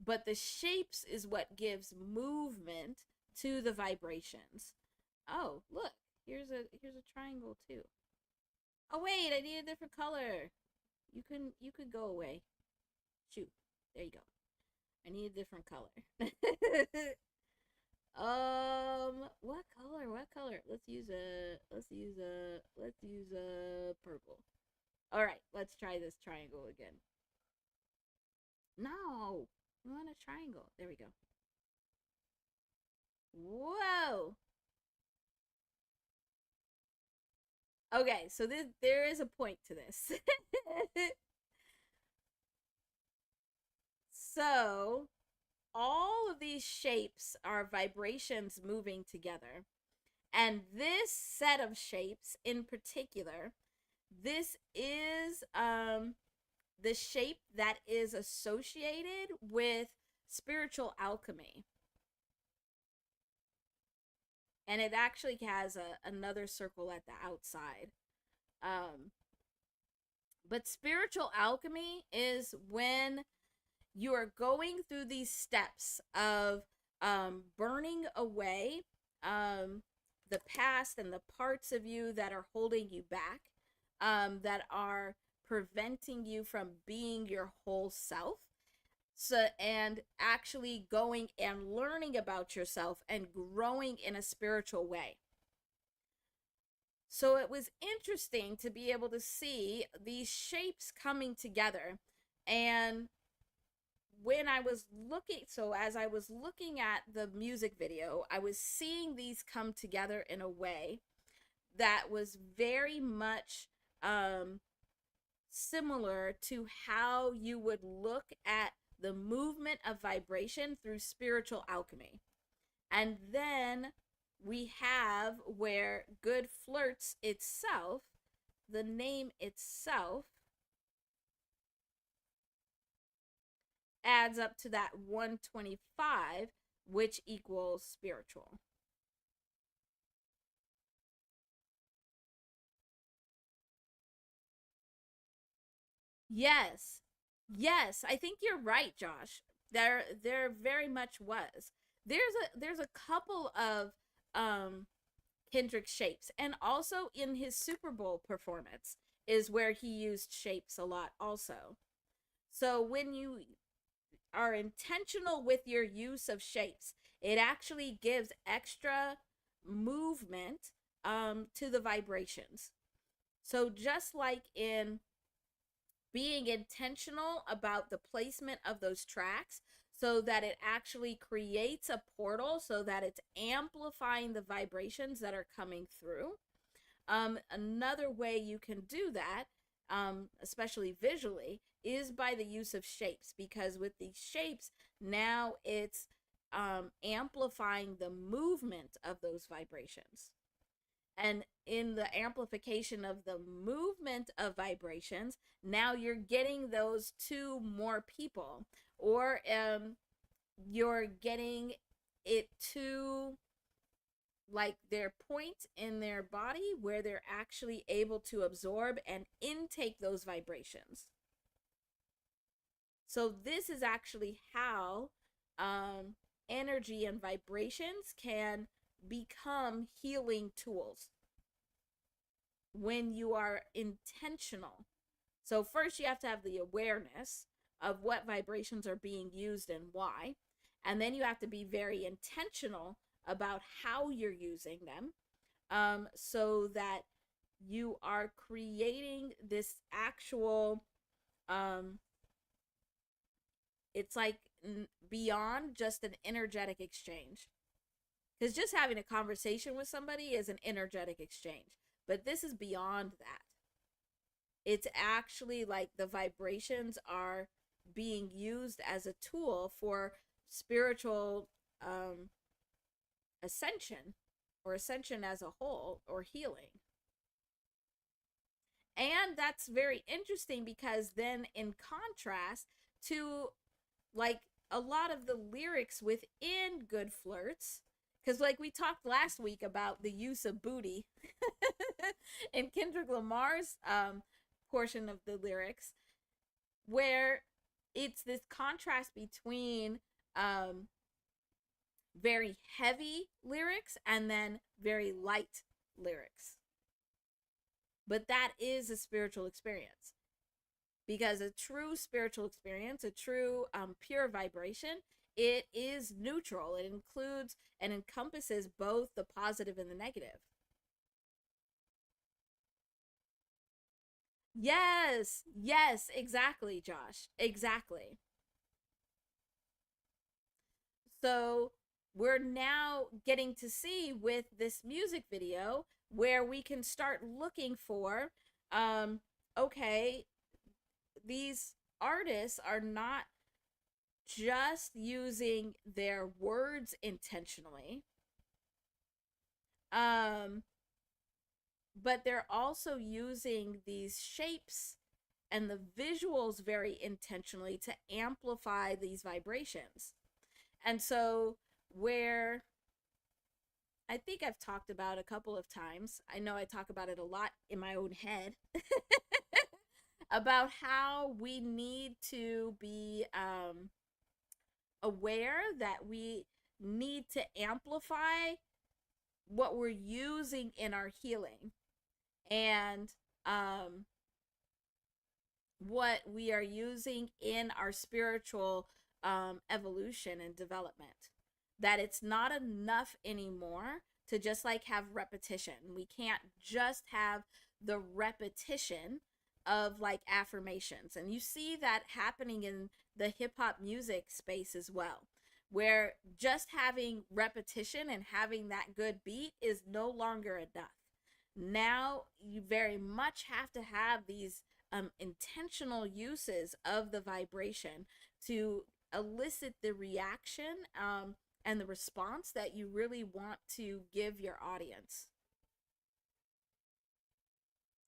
But the shapes is what gives movement to the vibrations. Oh, look, here's a triangle too. Oh wait, I need a different color. You could go away. Shoot. There you go. I need a different color. What color? What color? Let's use a purple. All right, let's try this triangle again. No, we want a triangle. There we go. Whoa. Okay, so there is a point to this. So, all of these shapes are vibrations moving together. And this set of shapes in particular, this is the shape that is associated with spiritual alchemy. And it actually has another circle at the outside. Um, but spiritual alchemy is when you are going through these steps of burning away the past and the parts of you that are holding you back, that are preventing you from being your whole self. So, and actually going and learning about yourself and growing in a spiritual way. So it was interesting to be able to see these shapes coming together. And when I was looking, so as I was looking at the music video, I was seeing these come together in a way that was very much similar to how you would look at the movement of vibration through spiritual alchemy. And then we have where Good Flirts itself, the name itself, adds up to that 125, which equals spiritual. Yes. Yes, I think you're right, Josh. There very much was. There's a couple of um Kendrick shapes, and also in his Super Bowl performance is where he used shapes a lot also. So when you are intentional with your use of shapes, it actually gives extra movement to the vibrations. So just like in being intentional about the placement of those tracks so that it actually creates a portal so that it's amplifying the vibrations that are coming through. Another way you can do that, especially visually, is by the use of shapes, because with these shapes, now it's amplifying the movement of those vibrations. And in the amplification of the movement of vibrations, now you're getting those to more people, or you're getting it to like their point in their body where they're actually able to absorb and intake those vibrations. So this is actually how energy and vibrations can become healing tools when you are intentional. So first you have to have the awareness of what vibrations are being used and why, and then you have to be very intentional about how you're using them, so that you are creating this actual it's like beyond just an energetic exchange, because just having a conversation with somebody is an energetic exchange, but this is beyond that. It's actually like the vibrations are being used as a tool for spiritual ascension, or ascension as a whole, or healing. And that's very interesting because then in contrast to like a lot of the lyrics within Good Flirts, because like we talked last week about the use of booty in Kendrick Lamar's portion of the lyrics, where it's this contrast between very heavy lyrics and then very light lyrics. But that is a spiritual experience, because a true spiritual experience, a true pure vibration, it is neutral. It includes and encompasses both the positive and the negative. Yes, yes, exactly, Josh. Exactly. So we're now getting to see with this music video where we can start looking for, okay, these artists are not just using their words intentionally, um, but they're also using these shapes and the visuals very intentionally to amplify these vibrations. And so where I think I've talked about a couple of times. I know I talk about it a lot in my own head about how we need to be aware that we need to amplify what we're using in our healing and what we are using in our spiritual evolution and development. That it's not enough anymore to just like have repetition. We can't just have the repetition of like affirmations. And you see that happening in the hip hop music space as well, where just having repetition and having that good beat is no longer enough. Now you very much have to have these intentional uses of the vibration to elicit the reaction and the response that you really want to give your audience.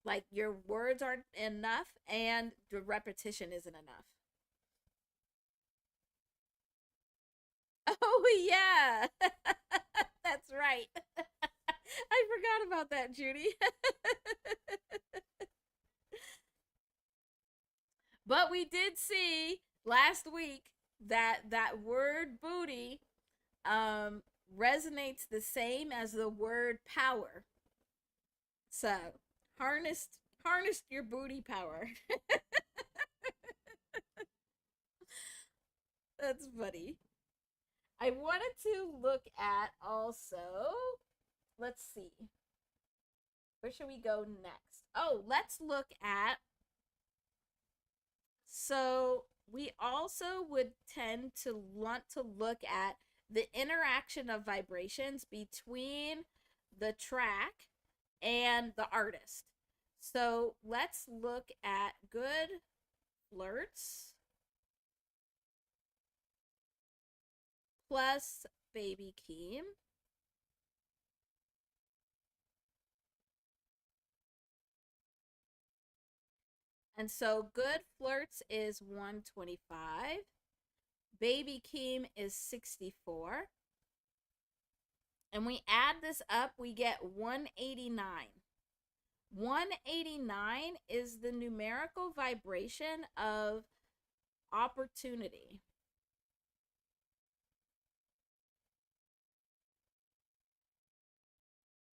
Like your words aren't enough and the repetition isn't enough. Oh, yeah. That's right. I forgot about that, Judy. But we did see last week that that word booty um, resonates the same as the word power. So harnessed your booty power. That's funny. I wanted to look at also. Let's see. Where should we go next? Oh, let's look at. So we also would tend to want to look at the interaction of vibrations between the track and the artist. So let's look at Good Flirts plus Baby Keem. And so Good Flirts is 125. Baby Keem is 64. And we add this up, we get 189. 189 is the numerical vibration of opportunity.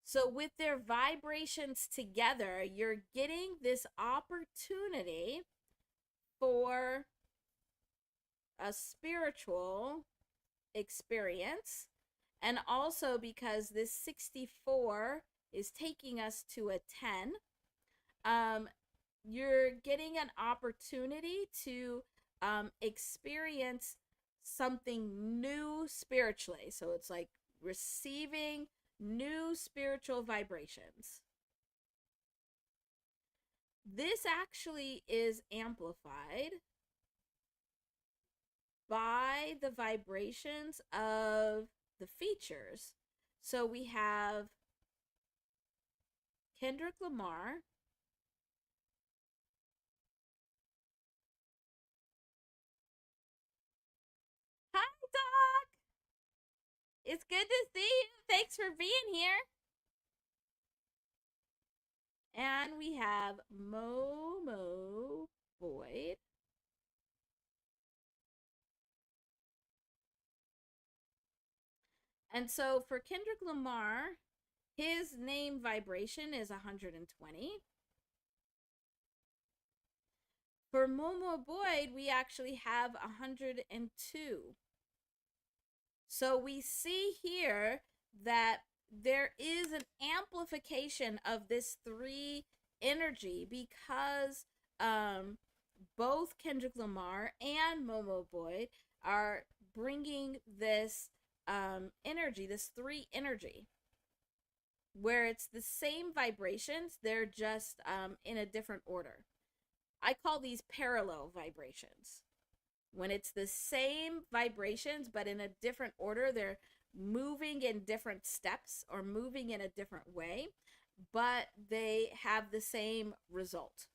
So, with their vibrations together, you're getting this opportunity for a spiritual experience. And also because this 64 is taking us to a 10, you're getting an opportunity to experience something new spiritually. So it's like receiving new spiritual vibrations. This actually is amplified by the vibrations of the features. So we have Kendrick Lamar. Hi, Doc. It's good to see you. Thanks for being here. And we have Momo Boyd. And so for Kendrick Lamar, his name vibration is 120. For Momo Boyd, we actually have 102. So we see here that there is an amplification of this 3 energy because both Kendrick Lamar and Momo Boyd are bringing this energy, this 3 energy, where it's the same vibrations, they're just in a different order. I call these parallel vibrations. When it's the same vibrations but in a different order, they're moving in different steps or moving in a different way, but they have the same result.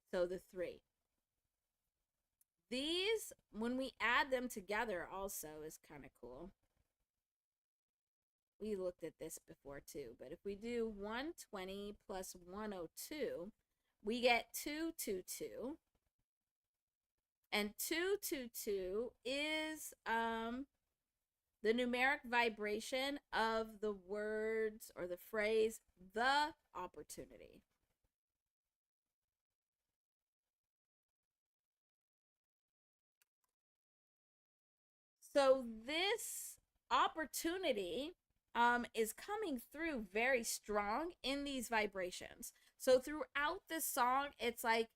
So the 3. These, when we add them together, also is kind of cool. we looked at this before too, but if we do 120 plus 102, we get 222. And 222 is the numeric vibration of the words or the phrase, the opportunity. So this opportunity is coming through very strong in these vibrations. So throughout this song, it's like,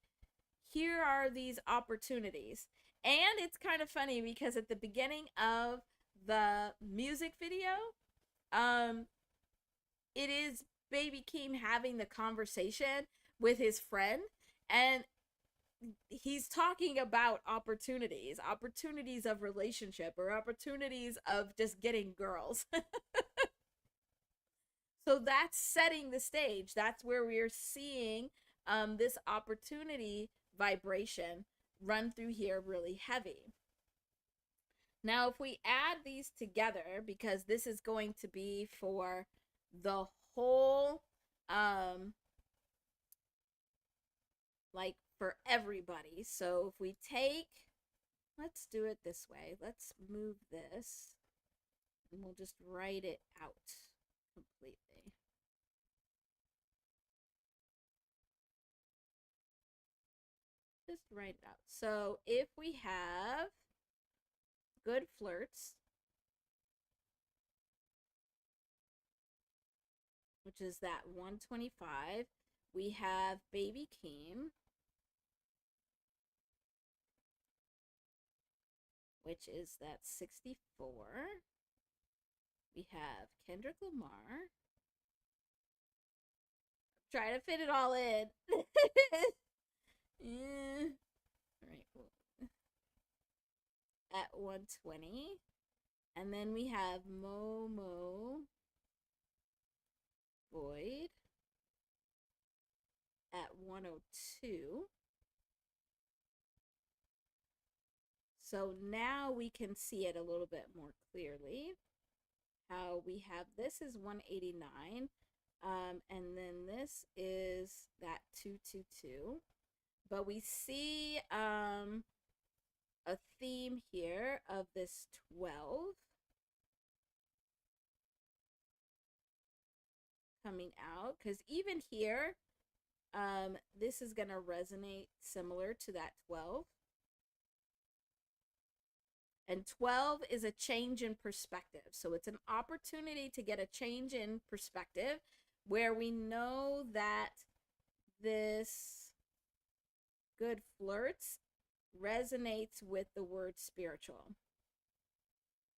here are these opportunities. And it's kind of funny because at the beginning of the music video, it is Baby Keem having the conversation with his friend, and he's talking about opportunities of relationship or opportunities of just getting girls. So that's setting the stage. That's where we're seeing this opportunity vibration run through here really heavy. Now, if we add these together, because this is going to be for the whole, like for everybody. So if we take, let's do it this way. Let's move this and we'll just write it out completely. Just write it out. So if we have Good Flirts, which is that 125, we have Baby Keem, which is that 64. We have Kendrick Lamar. Try to fit it all in. Yeah. All right. At 120. And then we have Momo Void at 102. So now we can see it a little bit more clearly. How we have this is 189. And then this is that 222. But we see a theme here of this 12 coming out, because even here this is going to resonate similar to that 12. And 12 is a change in perspective. So it's an opportunity to get a change in perspective where we know that this Good Flirts resonates with the word spiritual.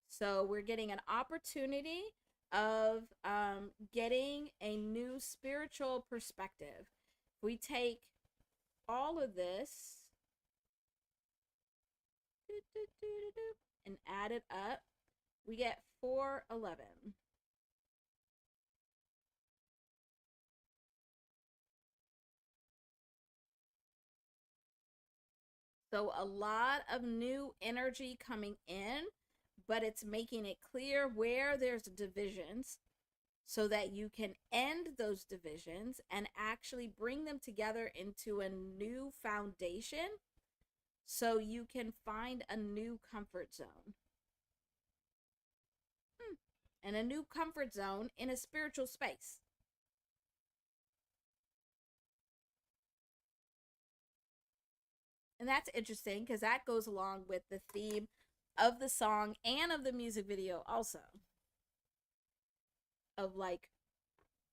So we're getting an opportunity of getting a new spiritual perspective. We take all of this and add it up, we get 411. So a lot of new energy coming in, but it's making it clear where there's divisions so that you can end those divisions and actually bring them together into a new foundation so you can find a new comfort zone. And a new comfort zone in a spiritual space. And that's interesting because that goes along with the theme of the song and of the music video also. Of like,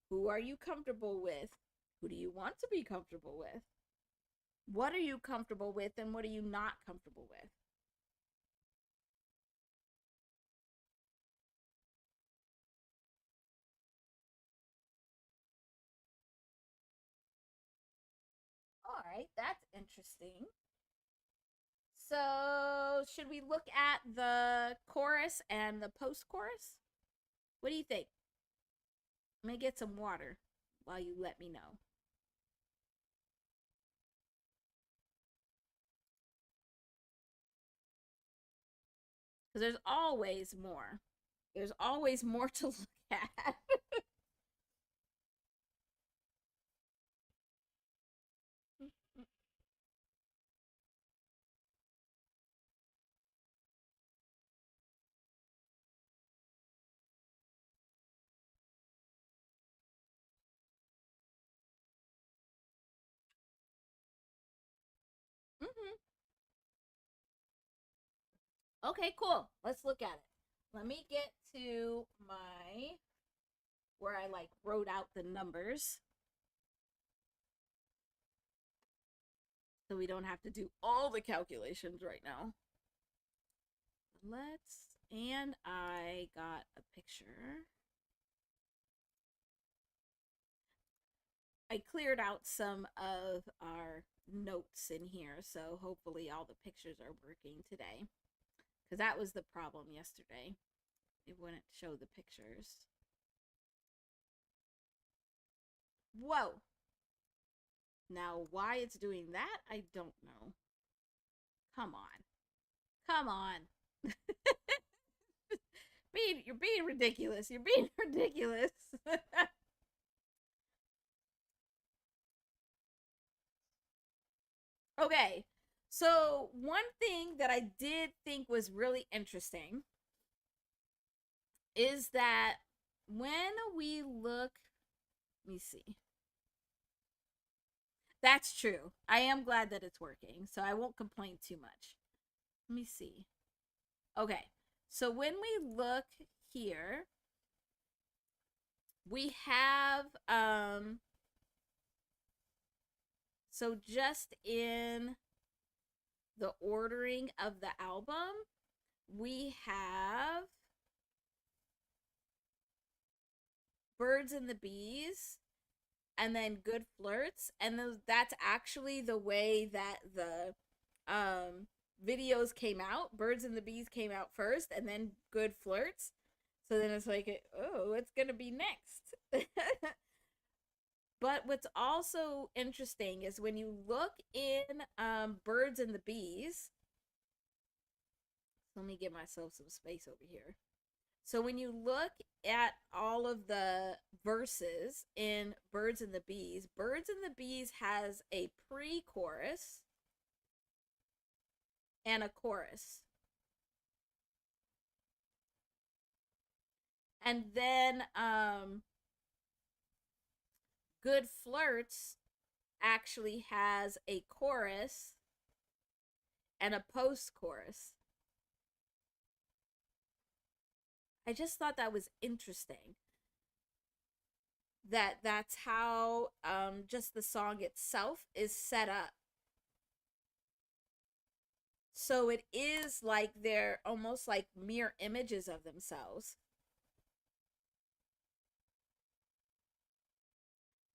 who are you comfortable with? Who do you want to be comfortable with? What are you comfortable with and what are you not comfortable with? All right, that's interesting. So, should we look at the chorus and the post chorus? What do you think? I'm going to get some water while you let me know. Because there's always more. There's always more to look cat. Hmm. Okay, cool. Let's look at it. Let me get to my where I like wrote out the numbers so we don't have to do all the calculations right now. And I got a picture. I cleared out some of our notes in here, so hopefully all the pictures are working today. Because that was the problem yesterday. It wouldn't show the pictures. Whoa! Now, why it's doing that, I don't know. Come on. Come on. You're being ridiculous. You're being ridiculous. Okay. So, one thing that I did think was really interesting is that when we look, let me see. That's true. I am glad that it's working, so I won't complain too much. Let me see. Okay. So when we look here, we have so just in the ordering of the album, we have Birds and the Bees and then Good Flirts, and that's actually the way that the videos came out. Birds and the Bees came out first and then Good Flirts. So then it's like, oh, it's going to be next. But what's also interesting is when you look in Birds and the Bees, let me give myself some space over here. So when you look at all of the verses in Birds and the Bees has a pre-chorus and a chorus. And then Good Flirts actually has a chorus and a post-chorus. I just thought that was interesting. That's how just the song itself is set up. So it is like they're almost like mirror images of themselves.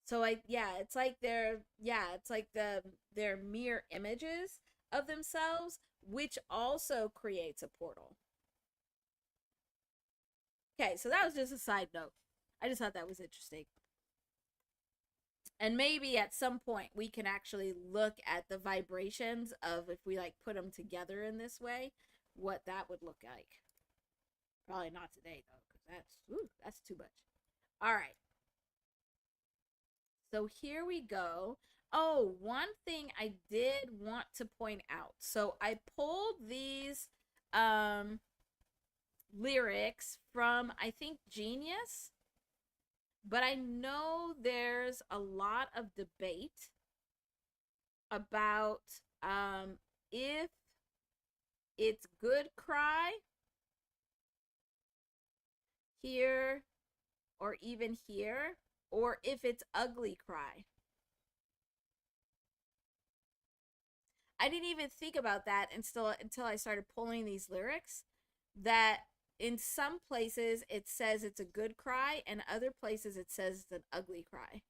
So it's like they're mirror images of themselves, which also creates a portal. Okay, so that was just a side note. I just thought that was interesting. And maybe at some point we can actually look at the vibrations of if we like put them together in this way, what that would look like. Probably not today though, because that's too much. All right. So here we go. Oh, one thing I did want to point out. So I pulled these lyrics from, I think, Genius, but I know there's a lot of debate about if it's good cry here or even here, or if it's ugly cry. I didn't even think about that until I started pulling these lyrics, that in some places it says it's a good cry and other places it says it's an ugly cry.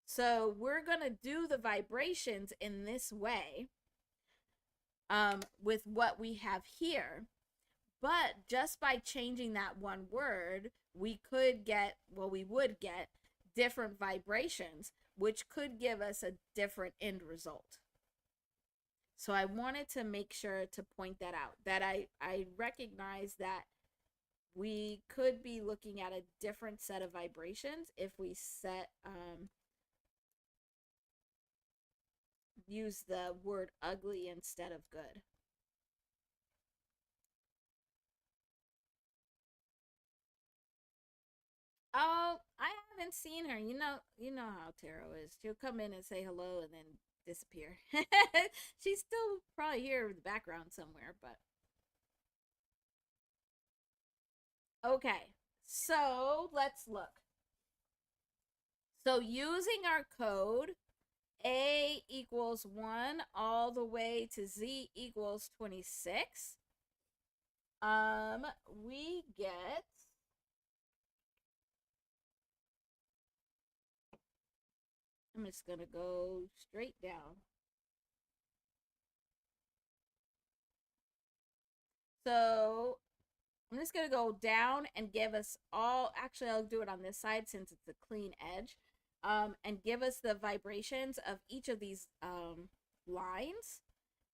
So we're going to do the vibrations in this way with what we have here. But just by changing that one word, we would get different vibrations, which could give us a different end result. So I wanted to make sure to point that out, that I recognize that we could be looking at a different set of vibrations if we use the word ugly instead of good. Oh, I haven't seen her. You know how Tarot is. She'll come in and say hello and then disappear. She's still probably here in the background somewhere, but okay. So let's look. So using our code, A equals 1 all the way to Z equals 26, we get I'm just gonna go straight down. So I'm just gonna go down and give us all, actually I'll do it on this side since it's a clean edge, and give us the vibrations of each of these lines,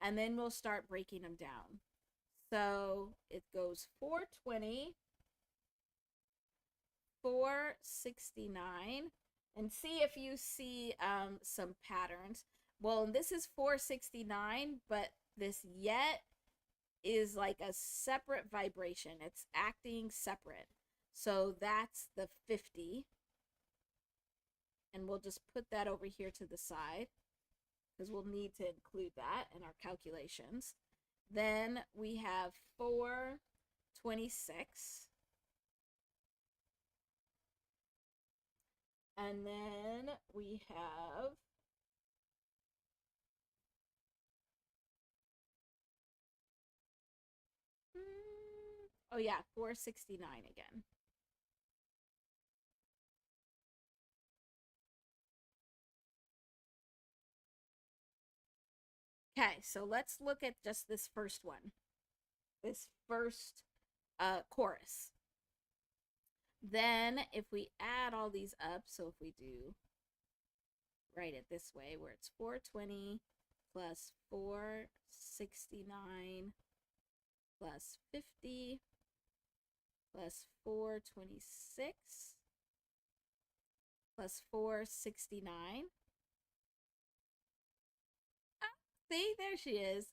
and then we'll start breaking them down. So it goes 420, 469, and see if you see some patterns. Well, this is 469, but this yet is like a separate vibration. It's acting separate. So that's the 50. And we'll just put that over here to the side because we'll need to include that in our calculations. Then we have 426. And then we have oh yeah, 469 again. Okay, so let's look at just this first one. This first chorus. Then if we add all these up, so if we do write it this way, where it's 420 plus 469 plus 50 plus 426 plus 469. See, there she is.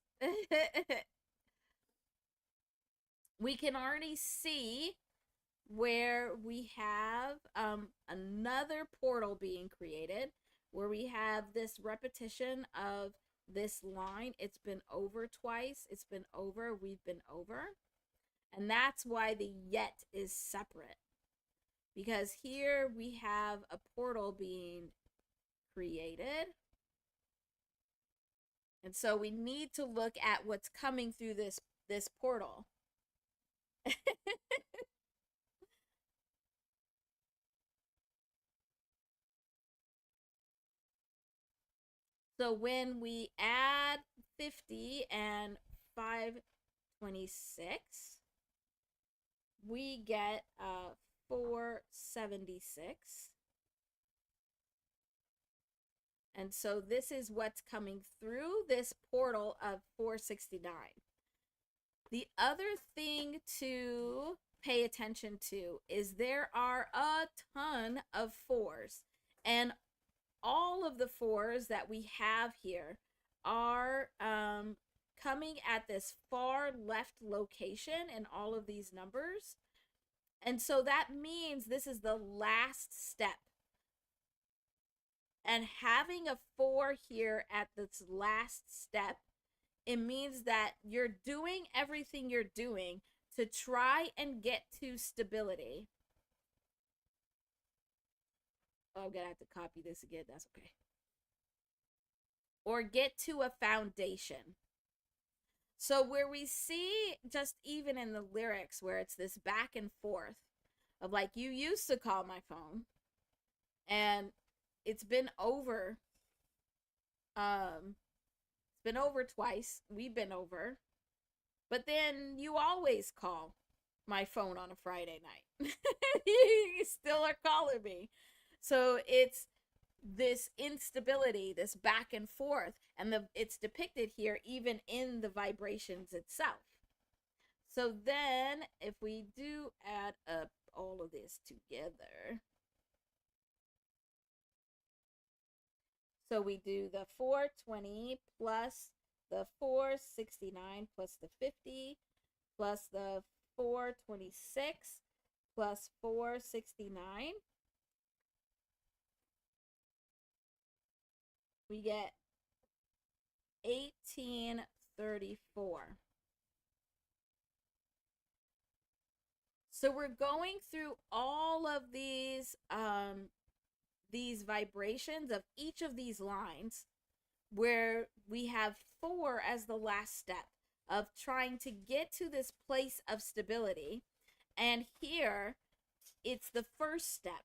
We can already see where we have another portal being created, where we have this repetition of this line. It's been over twice. It's been over. We've been over. And that's why the yet is separate. Because here we have a portal being created. And so we need to look at what's coming through this portal. So when we add 50 and 526, we get 476. And so this is what's coming through this portal of 469. The other thing to pay attention to is there are a ton of fours, and all of the fours that we have here are coming at this far left location in all of these numbers. And so that means this is the last step. And having a 4 here at this last step, it means that you're doing everything you're doing to try and get to stability. Oh, I'm going to have to copy this again. That's okay. Or get to a foundation. So where we see, just even in the lyrics, where it's this back and forth of like, you used to call my phone and it's been over. It's been over twice. We've been over. But then you always call my phone on a Friday night. You still are calling me. So it's this instability, this back and forth, and it's depicted here even in the vibrations itself. So then if we do add up all of this together, so we do the 420 plus the 469 plus the 50 plus the 426 plus 469. We get 1834. So we're going through all of these vibrations of each of these lines where we have 4 as the last step of trying to get to this place of stability. And here it's the first step.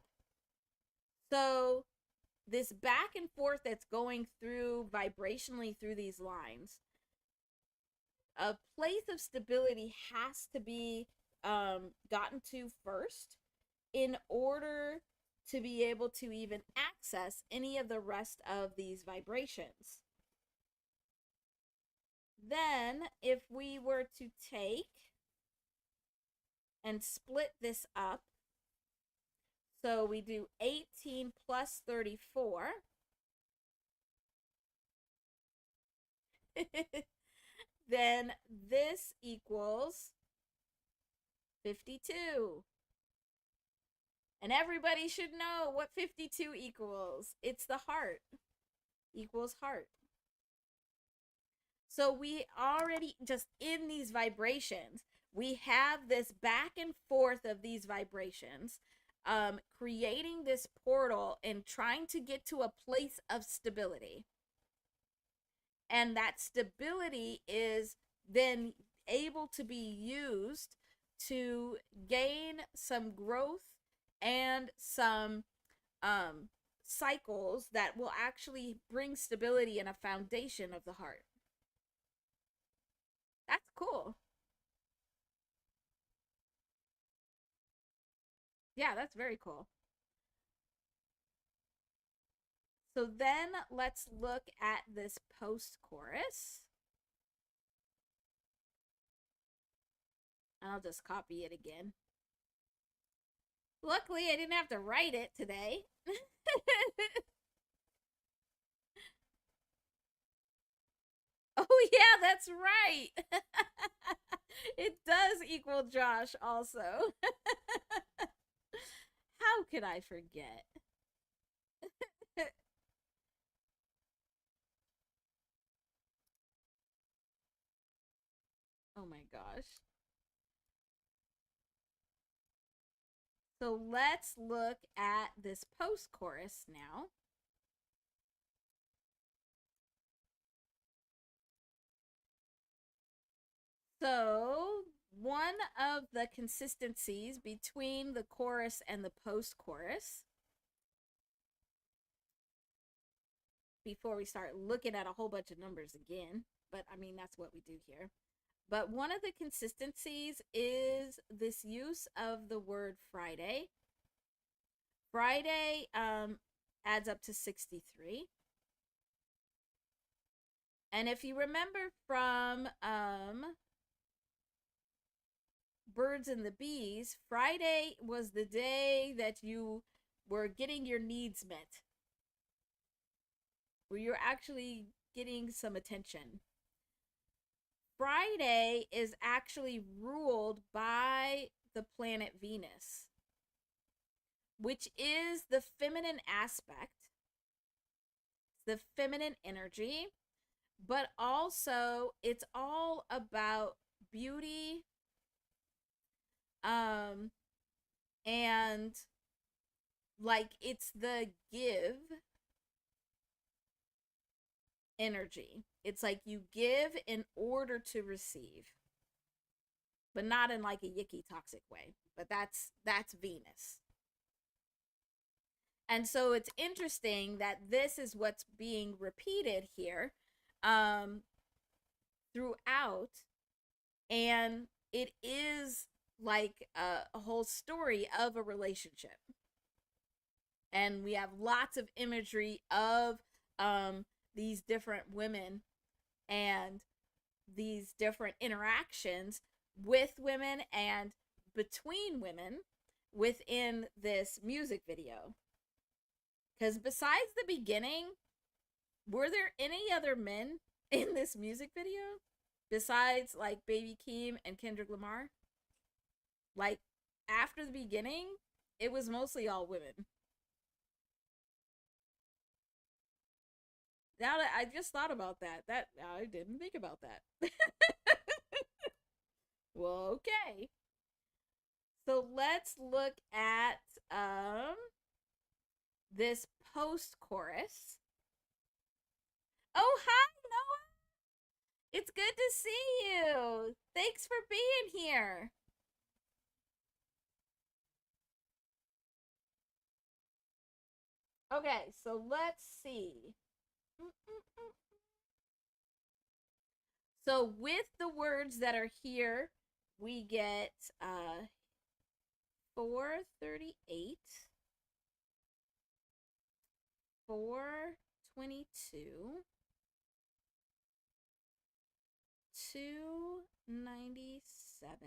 So this back and forth that's going through vibrationally through these lines, a place of stability has to be gotten to first in order to be able to even access any of the rest of these vibrations. Then, if we were to take and split this up, so we do 18 plus 34. Then this equals 52. And everybody should know what 52 equals. It's the heart. Equals heart. So we already, just in these vibrations, we have this back and forth of these vibrations, creating this portal and trying to get to a place of stability. And that stability is then able to be used to gain some growth and some cycles that will actually bring stability and a foundation of the heart. That's cool. Yeah, that's very cool. So then let's look at this post chorus. I'll just copy it again. Luckily, I didn't have to write it today. Oh, yeah, that's right. It does equal Josh also. How could I forget? Oh my gosh. So let's look at this post chorus now. So one of the consistencies between the chorus and the post chorus, before we start looking at a whole bunch of numbers again, but I mean, that's what we do here. But one of the consistencies is this use of the word Friday. Friday adds up to 63. And if you remember from Birds and the Bees, Friday was the day that you were getting your needs met, where you're actually getting some attention. Friday is actually ruled by the planet Venus, which is the feminine aspect, the feminine energy, but also it's all about beauty, and like it's the give energy. It's like you give in order to receive, but not in like a yicky toxic way. But that's Venus. And so it's interesting that this is what's being repeated here throughout, and it is like a whole story of a relationship. And we have lots of imagery of these different women and these different interactions with women and between women within this music video. Because besides the beginning, were there any other men in this music video besides like Baby Keem and Kendrick Lamar? Like after the beginning, it was mostly all women. Now that I just thought about that I didn't think about that. Well, okay. So let's look at this post chorus. Oh, hi, Noah. It's good to see you. Thanks for being here. Okay, so let's see. So with the words that are here, we get 438, 422, 297,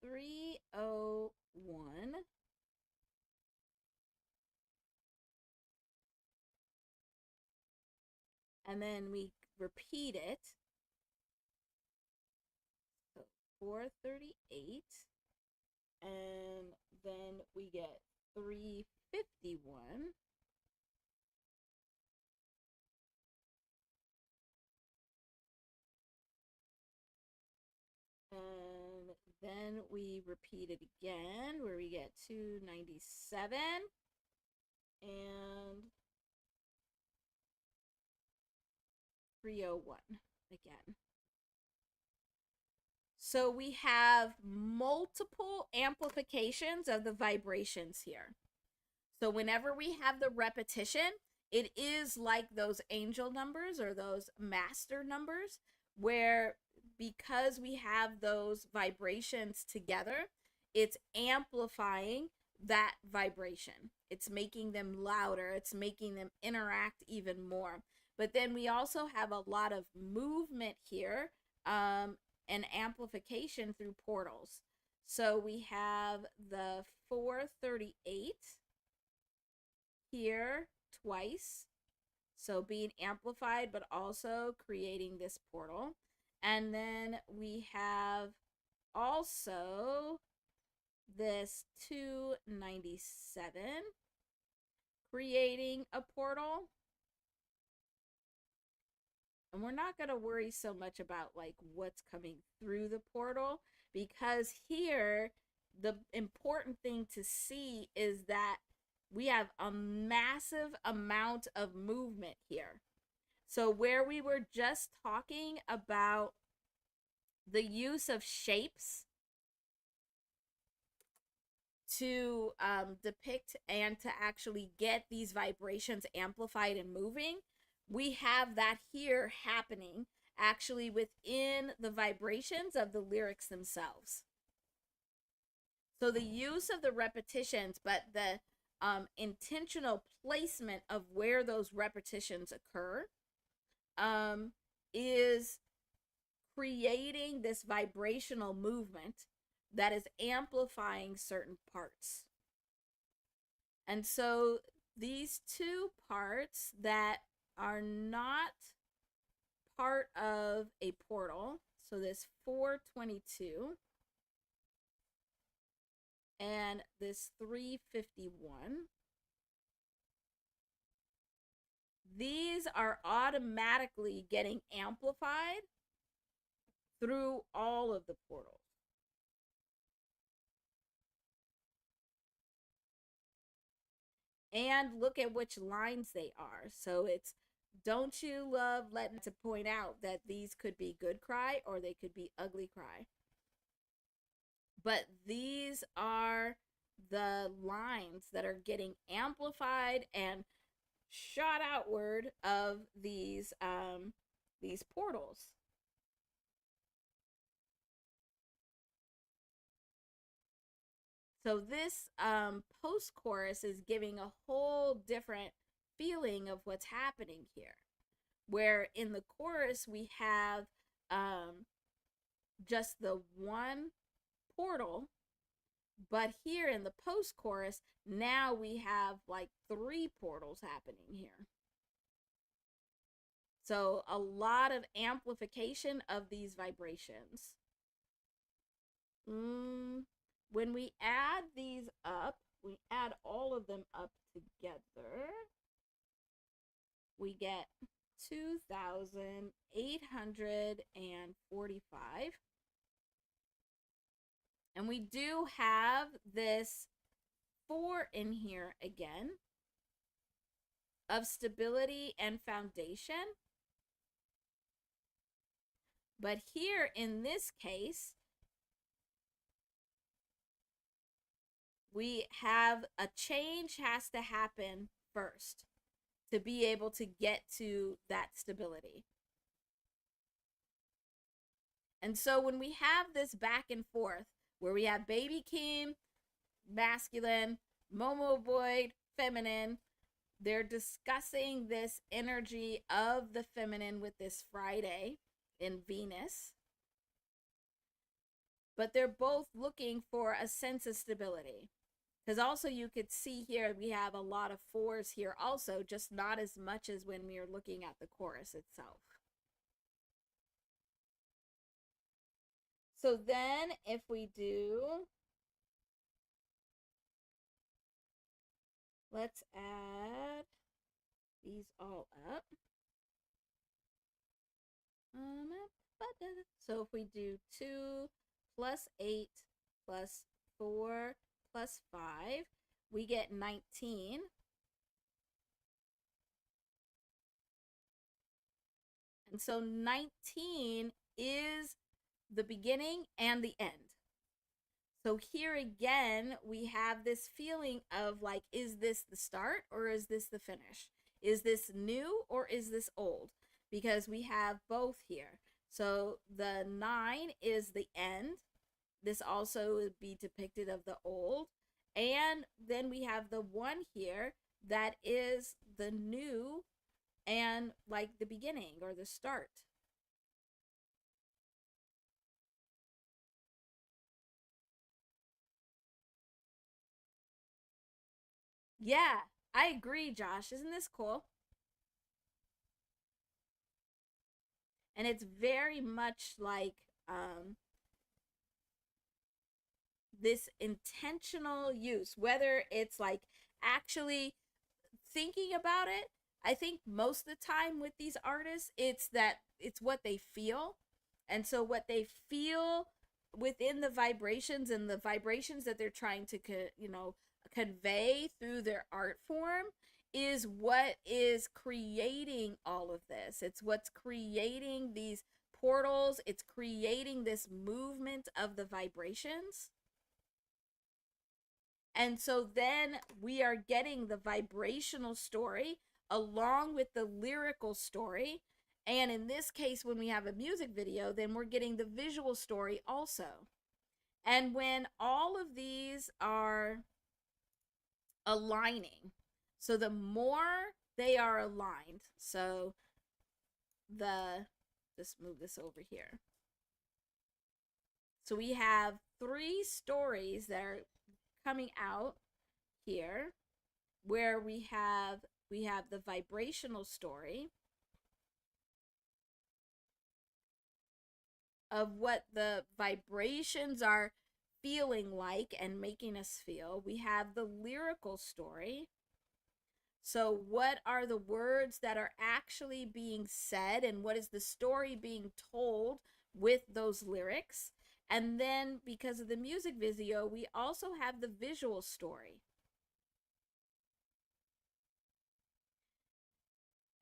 301, and then we repeat it. So 438, and then we get 351, and then we repeat it again where we get 297 and 301 again. So we have multiple amplifications of the vibrations here. So whenever we have the repetition, it is like those angel numbers or those master numbers, where because we have those vibrations together, it's amplifying that vibration. It's making them louder. It's making them interact even more. But then we also have a lot of movement here, and amplification through portals. So we have the 438 here twice, so being amplified but also creating this portal. And then we have also this 297 creating a portal. And we're not going to worry so much about like what's coming through the portal, because here the important thing to see is that we have a massive amount of movement here. So where we were just talking about the use of shapes to depict and to actually get these vibrations amplified and moving, we have that here happening actually within the vibrations of the lyrics themselves. So the use of the repetitions, but the intentional placement of where those repetitions occur is creating this vibrational movement that is amplifying certain parts. And so these two parts that are not part of a portal, so this 422 and this 351, these are automatically getting amplified through all of the portals. And look at which lines they are. So it's don't you love letting to point out that these could be good cry or they could be ugly cry. But these are the lines that are getting amplified and shot outward of these portals. So this post-chorus is giving a whole different feeling of what's happening here. Where in the chorus we have just the one portal, but here in the post chorus, now we have like 3 portals happening here. So a lot of amplification of these vibrations. When we add these up, we add all of them up together, we get 2,845. And we do have this 4 in here again of stability and foundation. But here in this case, we have a change has to happen first to be able to get to that stability. And so when we have this back and forth, where we have Baby Keem, masculine, Momo Boyd, feminine, they're discussing this energy of the feminine with this Friday in Venus. But they're both looking for a sense of stability. Because also you could see here, we have a lot of 4s here also, just not as much as when we are looking at the chorus itself. So then if we do, let's add these all up. So if we do 2 plus 8 plus 4 plus 5, we get 19. And so 19 is the beginning and the end. So here again, we have this feeling of like, is this the start or is this the finish? Is this new or is this old? Because we have both here. So the 9 is the end. This also would be depicted of the old. And then we have the 1 here that is the new and like the beginning or the start. Yeah, I agree, Josh. Isn't this cool? And it's very much like this intentional use, whether it's like actually thinking about it. I think most of the time with these artists, it's what they feel. And so what they feel within the vibrations and the vibrations that they're trying to convey through their art form is what is creating all of this. It's what's creating these portals. It's creating this movement of the vibrations. And so then we are getting the vibrational story along with the lyrical story. And in this case, when we have a music video, then we're getting the visual story also. And when all of these are aligning, so the more they are aligned, so just move this over here. So we have 3 stories that are coming out here, where we have the vibrational story of what the vibrations are feeling like and making us feel. We have the lyrical story. So what are the words that are actually being said and what is the story being told with those lyrics? And then because of the music video, we also have the visual story.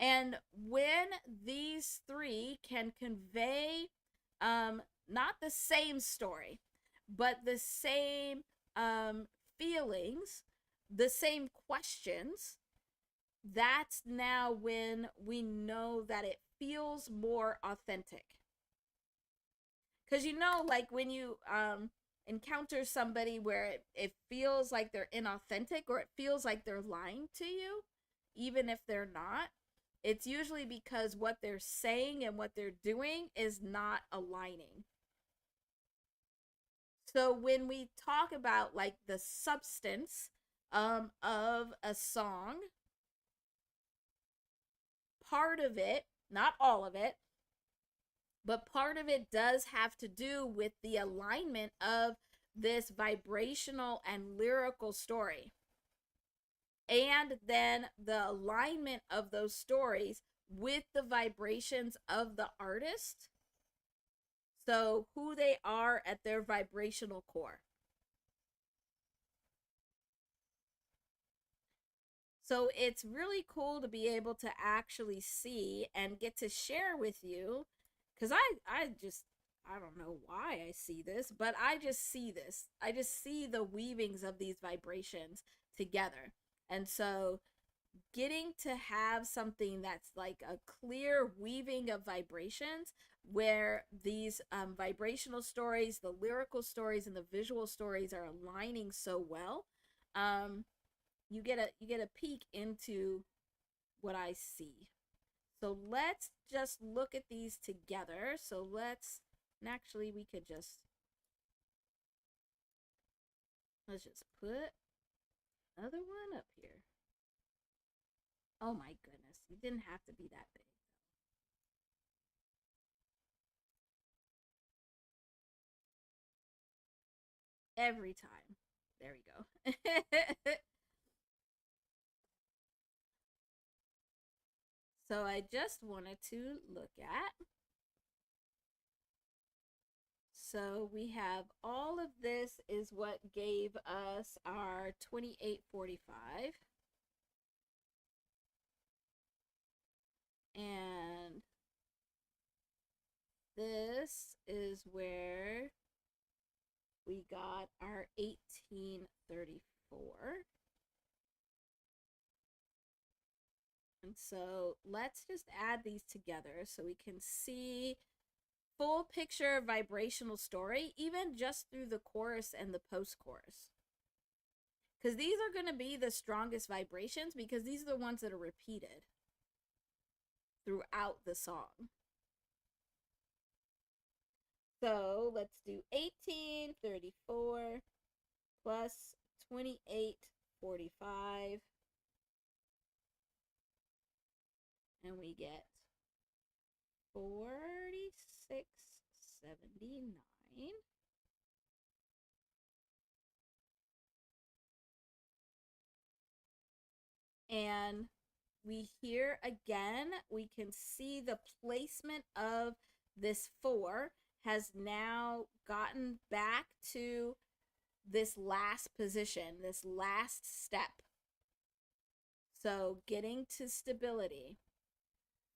And when these 3 can convey not the same story, but the same feelings, the same questions, that's now when we know that it feels more authentic. Because like when you encounter somebody where it feels like they're inauthentic or it feels like they're lying to you, even if they're not, it's usually because what they're saying and what they're doing is not aligning. So when we talk about like the substance of a song, part of it, not all of it, but part of it does have to do with the alignment of this vibrational and lyrical story. And then the alignment of those stories with the vibrations of the artist. So, who they are at their vibrational core. So, it's really cool to be able to actually see and get to share with you, because I don't know why I see this, but I just see this. I just see the weavings of these vibrations together. And so getting to have something that's like a clear weaving of vibrations where these vibrational stories, the lyrical stories, and the visual stories are aligning so well, um, you get a peek into what I see. So let's just look at these together. So and actually we could let's just put another one up here. Oh my goodness, you didn't have to be that big. Every time. There we go. So I just wanted to look at. So we have all of this is what gave us our 2845. And this is where we got our 1834. And so let's just add these together so we can see full picture vibrational story, even just through the chorus and the post chorus. Because these are going to be the strongest vibrations because these are the ones that are repeated throughout the song. So let's do 1834 plus 2845. And we get 4679. And we here again, we can see the placement of this 4 has now gotten back to this last position, this last step. So getting to stability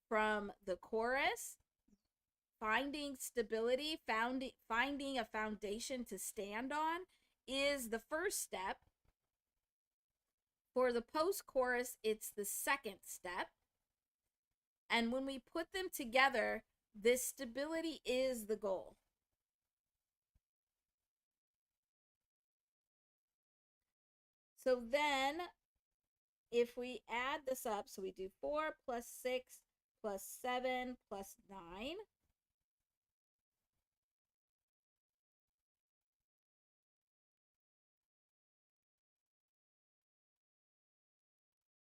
from the chorus, finding stability, finding a foundation to stand on is the first step. For the post chorus, it's the second step. And when we put them together, this stability is the goal. So then, if we add this up, so we do 4 plus 6 plus 7 plus 9.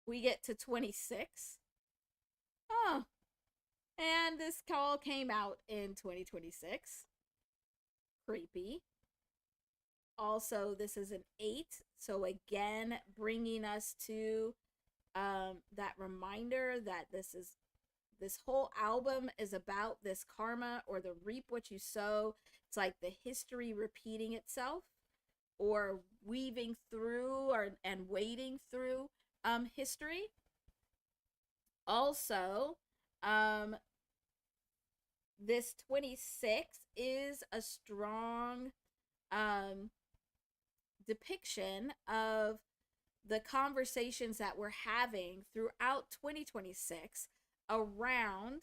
We get to 26. Oh, and this call came out in 2026. Creepy. Also, this is an 8. So again, bringing us to that reminder that this whole album is about this karma or the reap what you sow. It's like the history repeating itself or weaving through and wading through history. Also, this 26 is a strong depiction of the conversations that we're having throughout 2026 around,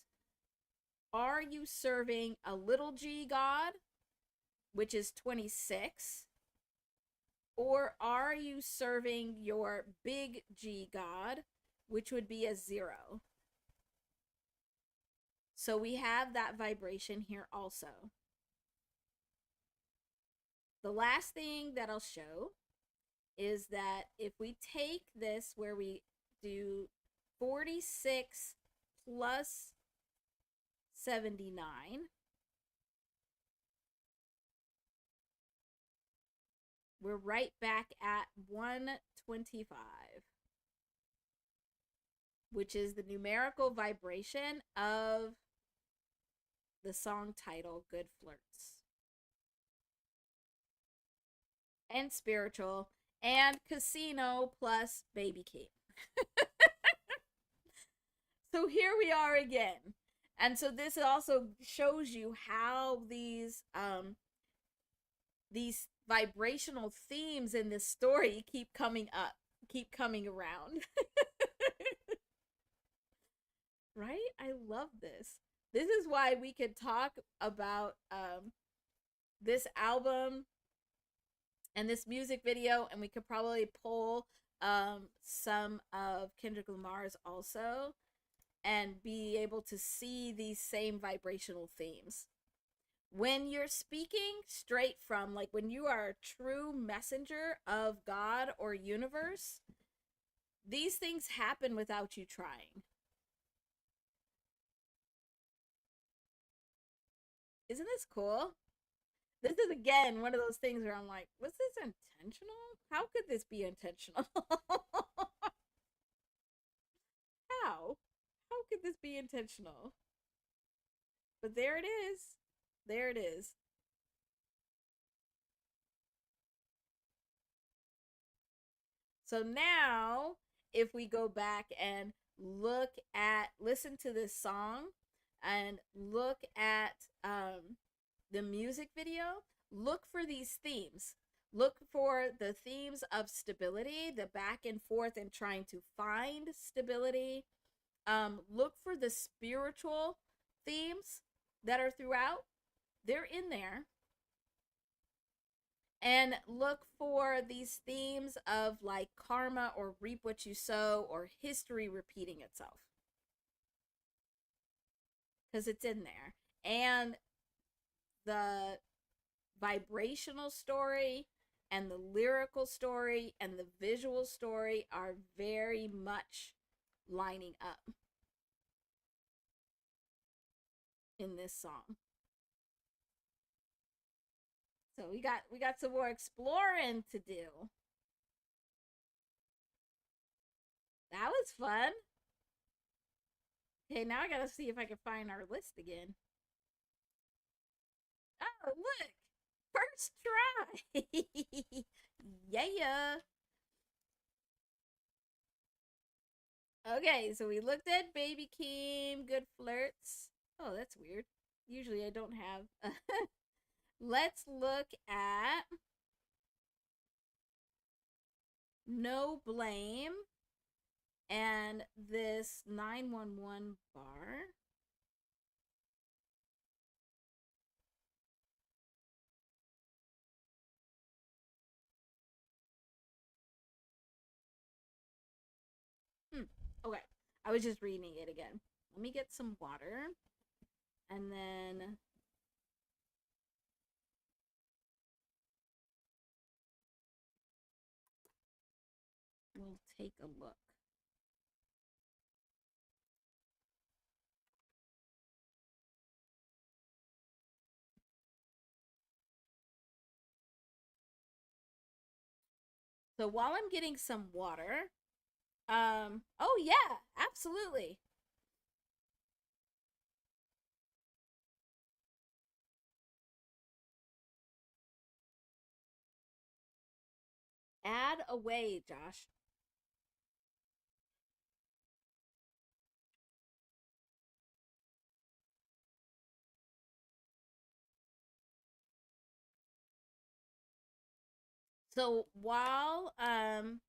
are you serving a little g God, which is 26, or are you serving your big G God, which would be a 0? So we have that vibration here also. The last thing that I'll show is that if we take this where we do 46 plus 79, we're right back at 125, which is the numerical vibration of the song title, Good Flirts. And spiritual, and casino plus Baby King. So here we are again. And so this also shows you how these vibrational themes in this story keep coming up, keep coming around. Right? I love this. This is why we could talk about this album and this music video, and we could probably pull some of Kendrick Lamar's also, and be able to see these same vibrational themes. When you're speaking straight from, like when you are a true messenger of God or universe, these things happen without you trying. Isn't this cool? This is again one of those things where I'm like, was this intentional? How could this be intentional? How? How could this be intentional? But there it is. There it is. So now, if we go back and listen to this song and look at the music video, look for these themes. Look for the themes of stability, the back and forth and trying to find stability. Look for the spiritual themes that are throughout. They're in there. And look for these themes of like karma or reap what you sow or history repeating itself. Because it's in there. And the vibrational story and the lyrical story and the visual story are very much lining up in this song. So we got some more exploring to do. That was fun. Okay, now I gotta see if I can find our list again. Oh, look! First try! Yeah! Okay, so we looked at Baby Keem, Good Flirts. Oh, that's weird. Usually I don't have... Let's look at No Blame and this 911 bar. Okay, I was just reading it again. Let me get some water. And then we'll take a look. So while I'm getting some water, oh yeah, absolutely. Add away, Josh. So while I'm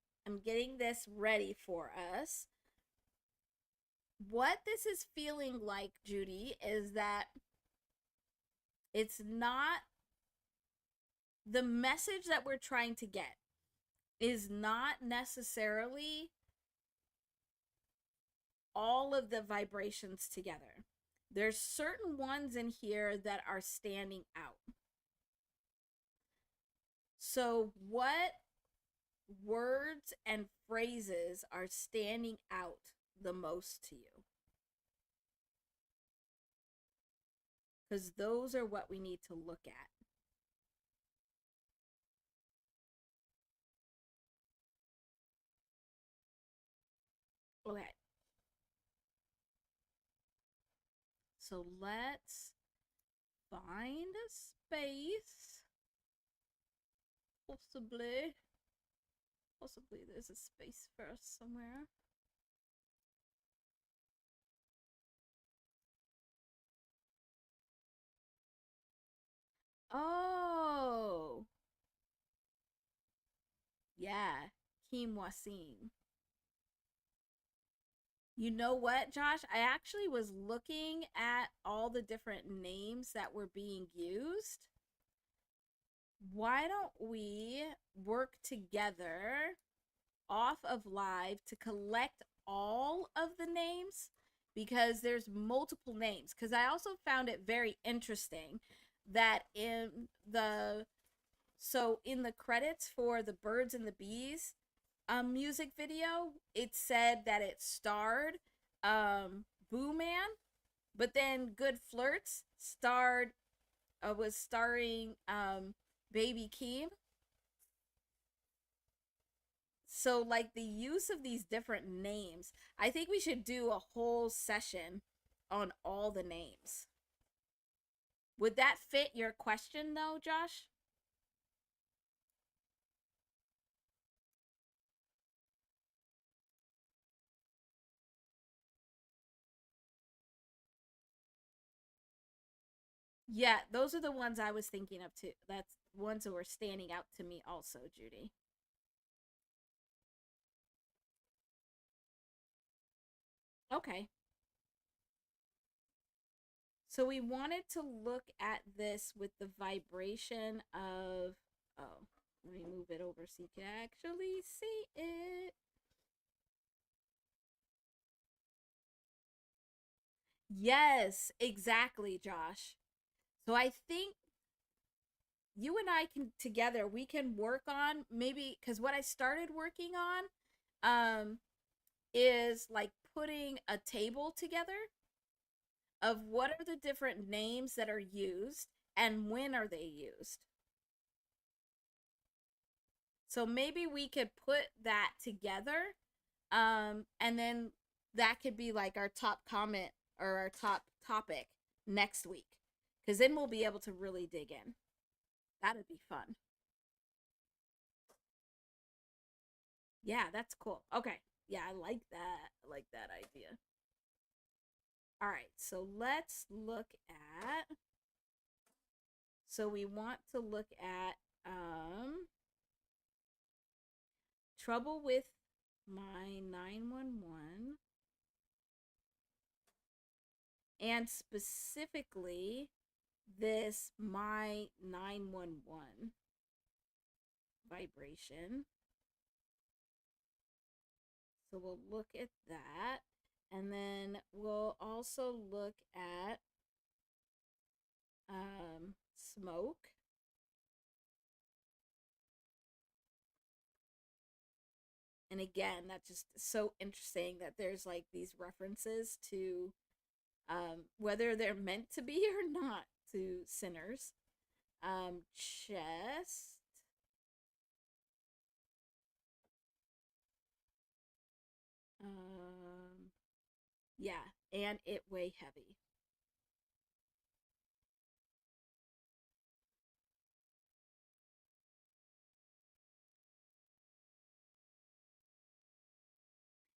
getting this ready for us, what this is feeling like, Judy, is that it's not the message that we're trying to get is not necessarily all of the vibrations together. There's certain ones in here that are standing out. So, what words and phrases are standing out the most to you? Because those are what we need to look at. Okay. So let's find a space. Possibly. Possibly there's a space for us somewhere. Oh. Yeah. Kim Wasim. You know what, Josh? I actually was looking at all the different names that were being used. Why don't we work together off of live to collect all of the names, because there's multiple names? Because I also found it very interesting that in the credits for the Birds and the Bees music video, it said that it starred Boo Man, but then Good Flirts was starring Baby Keem. So like the use of these different names, I think we should do a whole session on all the names. Would that fit your question though, Josh? Yeah, those are the ones I was thinking of too. That's ones that were standing out to me also, Judy. Okay. So we wanted to look at this with the vibration of, oh, let me move it over so you can actually see it. Yes, exactly, Josh. So I think you and I can together we can work on, maybe because what I started working on is like putting a table together of what are the different names that are used and when are they used. So maybe we could put that together, and then that could be like our top comment or our top topic next week, because then we'll be able to really dig in. That'd be fun. Yeah, that's cool. Okay. Yeah, I like that. I like that idea. All right, so let's look at. So we want to look at trouble with my 911, and specifically this my 911 vibration. So we'll look at that. And then we'll also look at smoke. And again, that's just so interesting that there's like these references to whether they're meant to be or not to sinners. Chest. Um, yeah, and it weigh heavy.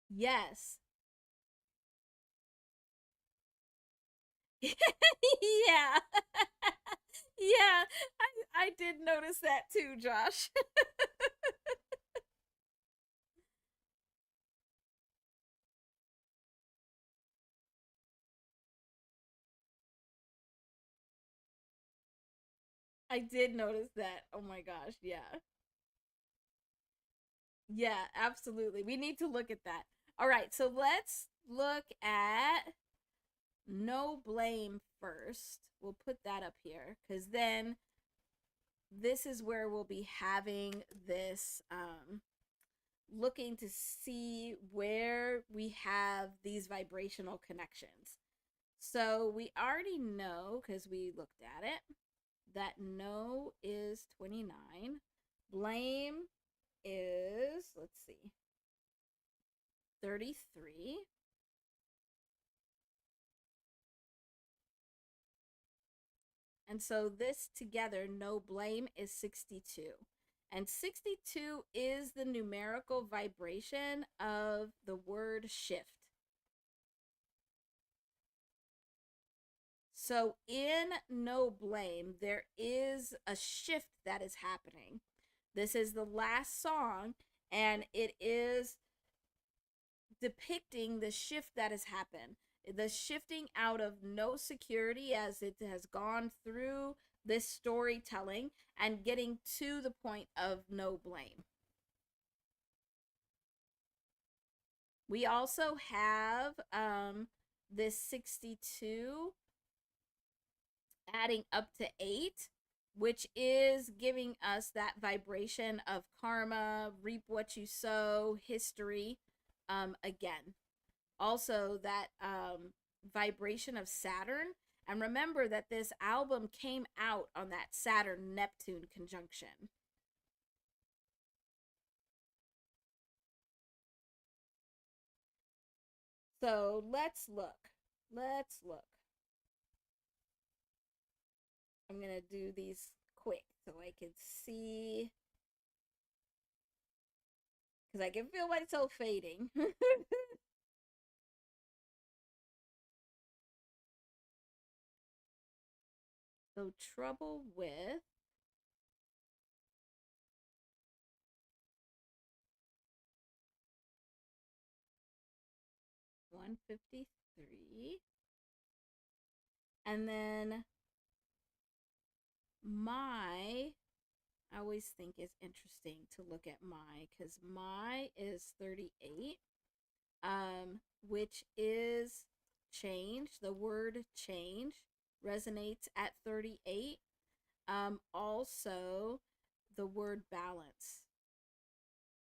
Yes. Yeah. Yeah, I did notice that too, Josh. I did notice that. Oh my gosh, yeah. Yeah, absolutely. We need to look at that. All right, so let's look at no blame first. We'll put that up here because then this is where we'll be having this looking to see where we have these vibrational connections. So we already know, because we looked at it, that no is 29. Blame is, let's see, 33. And so this together, no blame, is 62. And 62 is the numerical vibration of the word shift. So in no blame, there is a shift that is happening. This is the last song, and it is depicting the shift that has happened. The shifting out of no security as it has gone through this storytelling and getting to the point of no blame. We also have this 62 adding up to 8, which is giving us that vibration of karma, reap what you sow, history, again. Also, that vibration of Saturn. And remember that this album came out on that Saturn-Neptune conjunction. So let's look. Let's look. I'm going to do these quick so I can see. Because I can feel myself fading. So trouble with 153. And then my, I always think it's interesting to look at my, because my is 38, which is change. The word change resonates at 38. Also, the word balance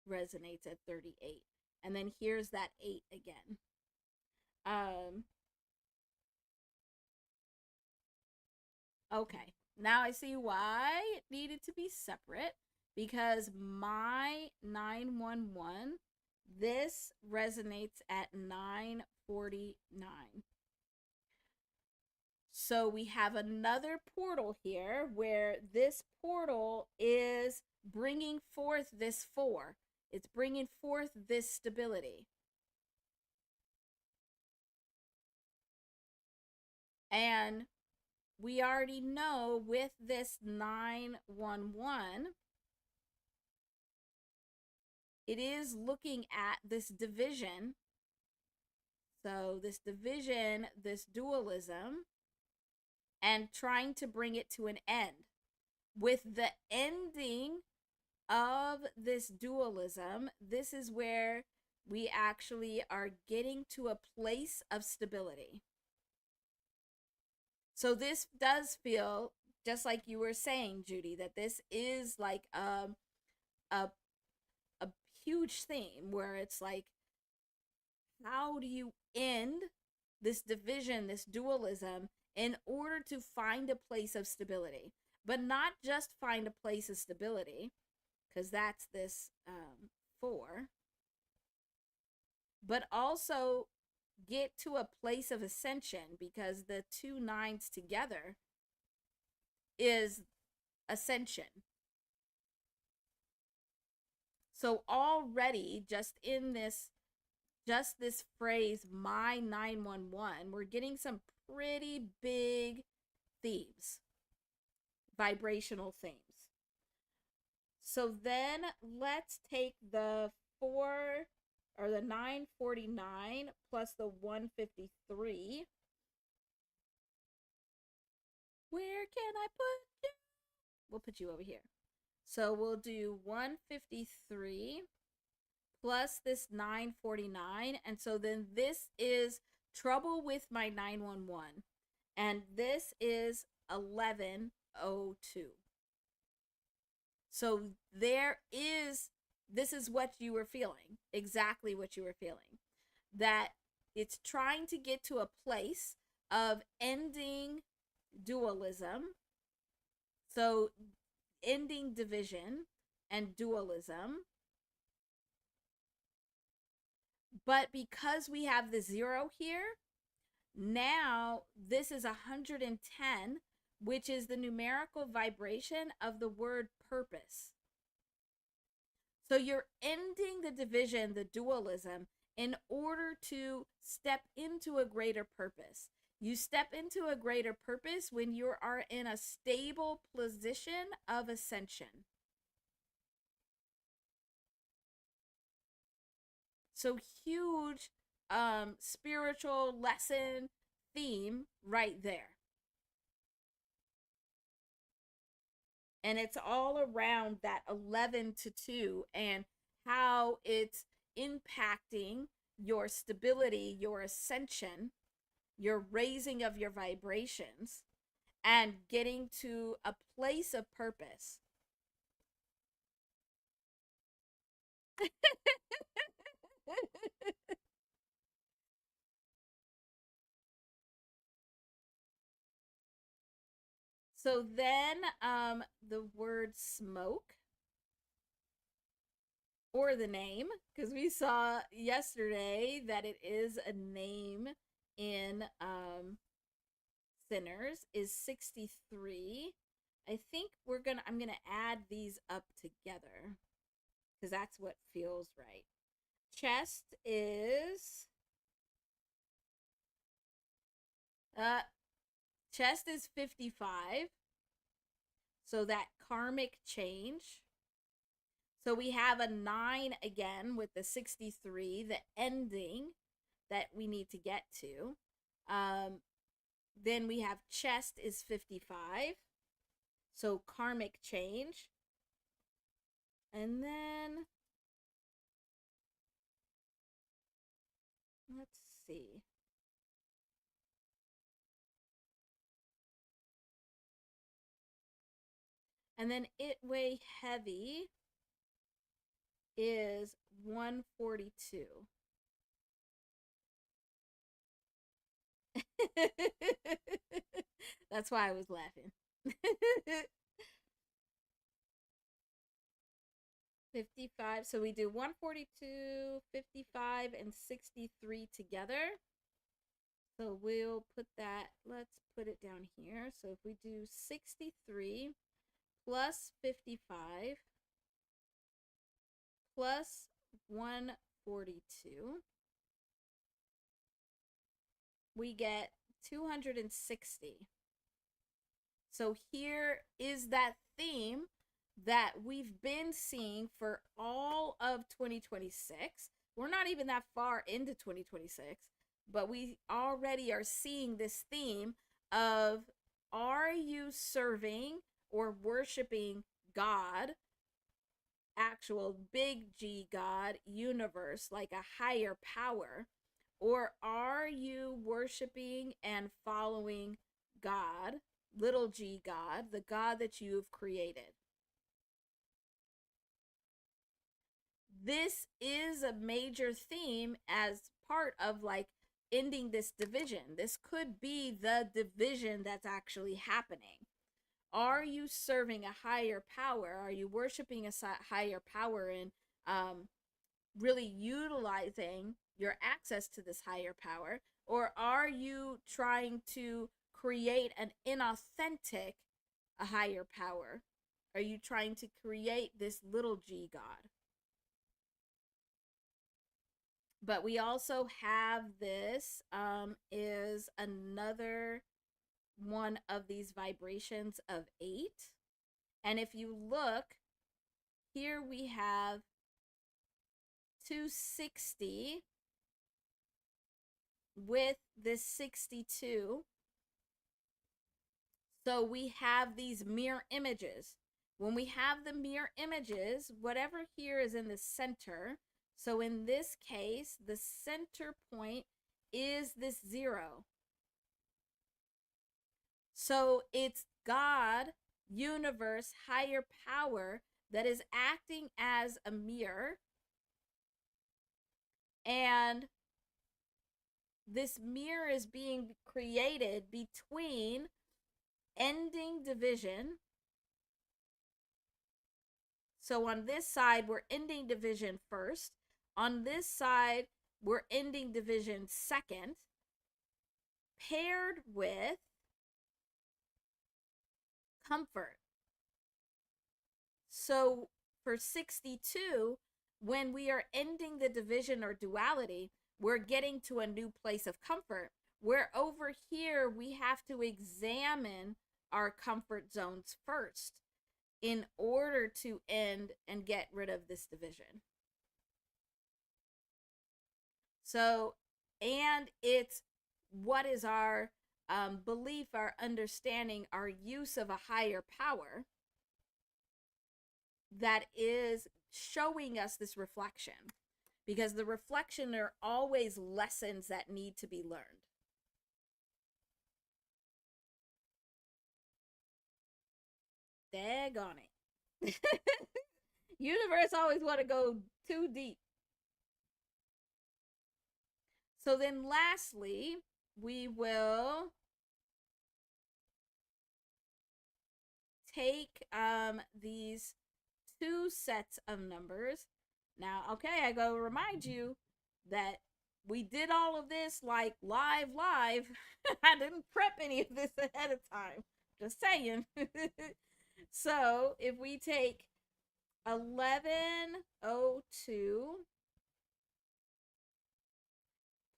resonates at 38. And then here's that 8 again. Okay, now I see why it needed to be separate, because my 911, this resonates at 949. So we have another portal here where this portal is bringing forth this 4. It's bringing forth this stability. And we already know with this 911, it is looking at this division. So this division, this dualism, and trying to bring it to an end. With the ending of this dualism, this is where we actually are getting to a place of stability. So this does feel just like you were saying, Judy, that this is like a huge theme where it's like, how do you end this division, this dualism, in order to find a place of stability? But not just find a place of stability, because that's this 4, but also get to a place of ascension, because the 2 9s together is ascension. So already just in this phrase, my 911, we're getting some pretty big themes, vibrational themes. So then let's take the 4 or the 949 plus the 153. Where can I put you? We'll put you over here. So we'll do 153 plus this 949. And so then this is trouble with my 911. And this is 1102. So this is what you were feeling, exactly what you were feeling. That it's trying to get to a place of ending dualism. So ending division and dualism. But because we have the 0 here, now this is 110, which is the numerical vibration of the word purpose. So you're ending the division, the dualism, in order to step into a greater purpose. You step into a greater purpose when you are in a stable position of ascension. So huge spiritual lesson theme right there. And it's all around that 11 to 2 and how it's impacting your stability, your ascension, your raising of your vibrations, and getting to a place of purpose. So then the word smoke, or the name, because we saw yesterday that it is a name in Sinners, is 63. I think I'm gonna add these up together because that's what feels right. Chest is uh chest is 55. So that karmic change. So we have a 9 again with the 63, the ending that we need to get to. Then we have chest is 55. So karmic change. And then let's see. And then it weigh heavy is 142. That's why I was laughing. 55. So we do 142, 55, and 63 together. So we'll put that, let's put it down here. So if we do 63 plus 55 plus 142, we get 260. So here is that theme that we've been seeing for all of 2026. We're not even that far into 2026, but we already are seeing this theme of, are you serving or worshiping God, actual big G God, universe, like a higher power, or are you worshiping and following God, little G God, the God that you've created? This is a major theme as part of like ending this division. This could be the division that's actually happening. Are you serving a higher power? Are you worshiping a higher power and really utilizing your access to this higher power? Or are you trying to create an inauthentic a higher power? Are you trying to create this little G God? But we also have this is another one of these vibrations of 8. And if you look, here we have 260 with this 62. So we have these mirror images. When we have the mirror images, whatever here is in the center. So in this case, the center point is this 0. So it's God, universe, higher power that is acting as a mirror, and this mirror is being created between ending division. So on this side, we're ending division first. On this side, we're ending division second, paired with comfort. So for 62, when we are ending the division or duality, we're getting to a new place of comfort, where over here we have to examine our comfort zones first in order to end and get rid of this division. So, and it's what is our belief, our understanding, our use of a higher power that is showing us this reflection, because the reflection are always lessons that need to be learned. Daggone it. Universe always want to go too deep. So then lastly, we will take these two sets of numbers. Now, okay, I go remind you that we did all of this like live. I didn't prep any of this ahead of time. Just saying. So if we take 1102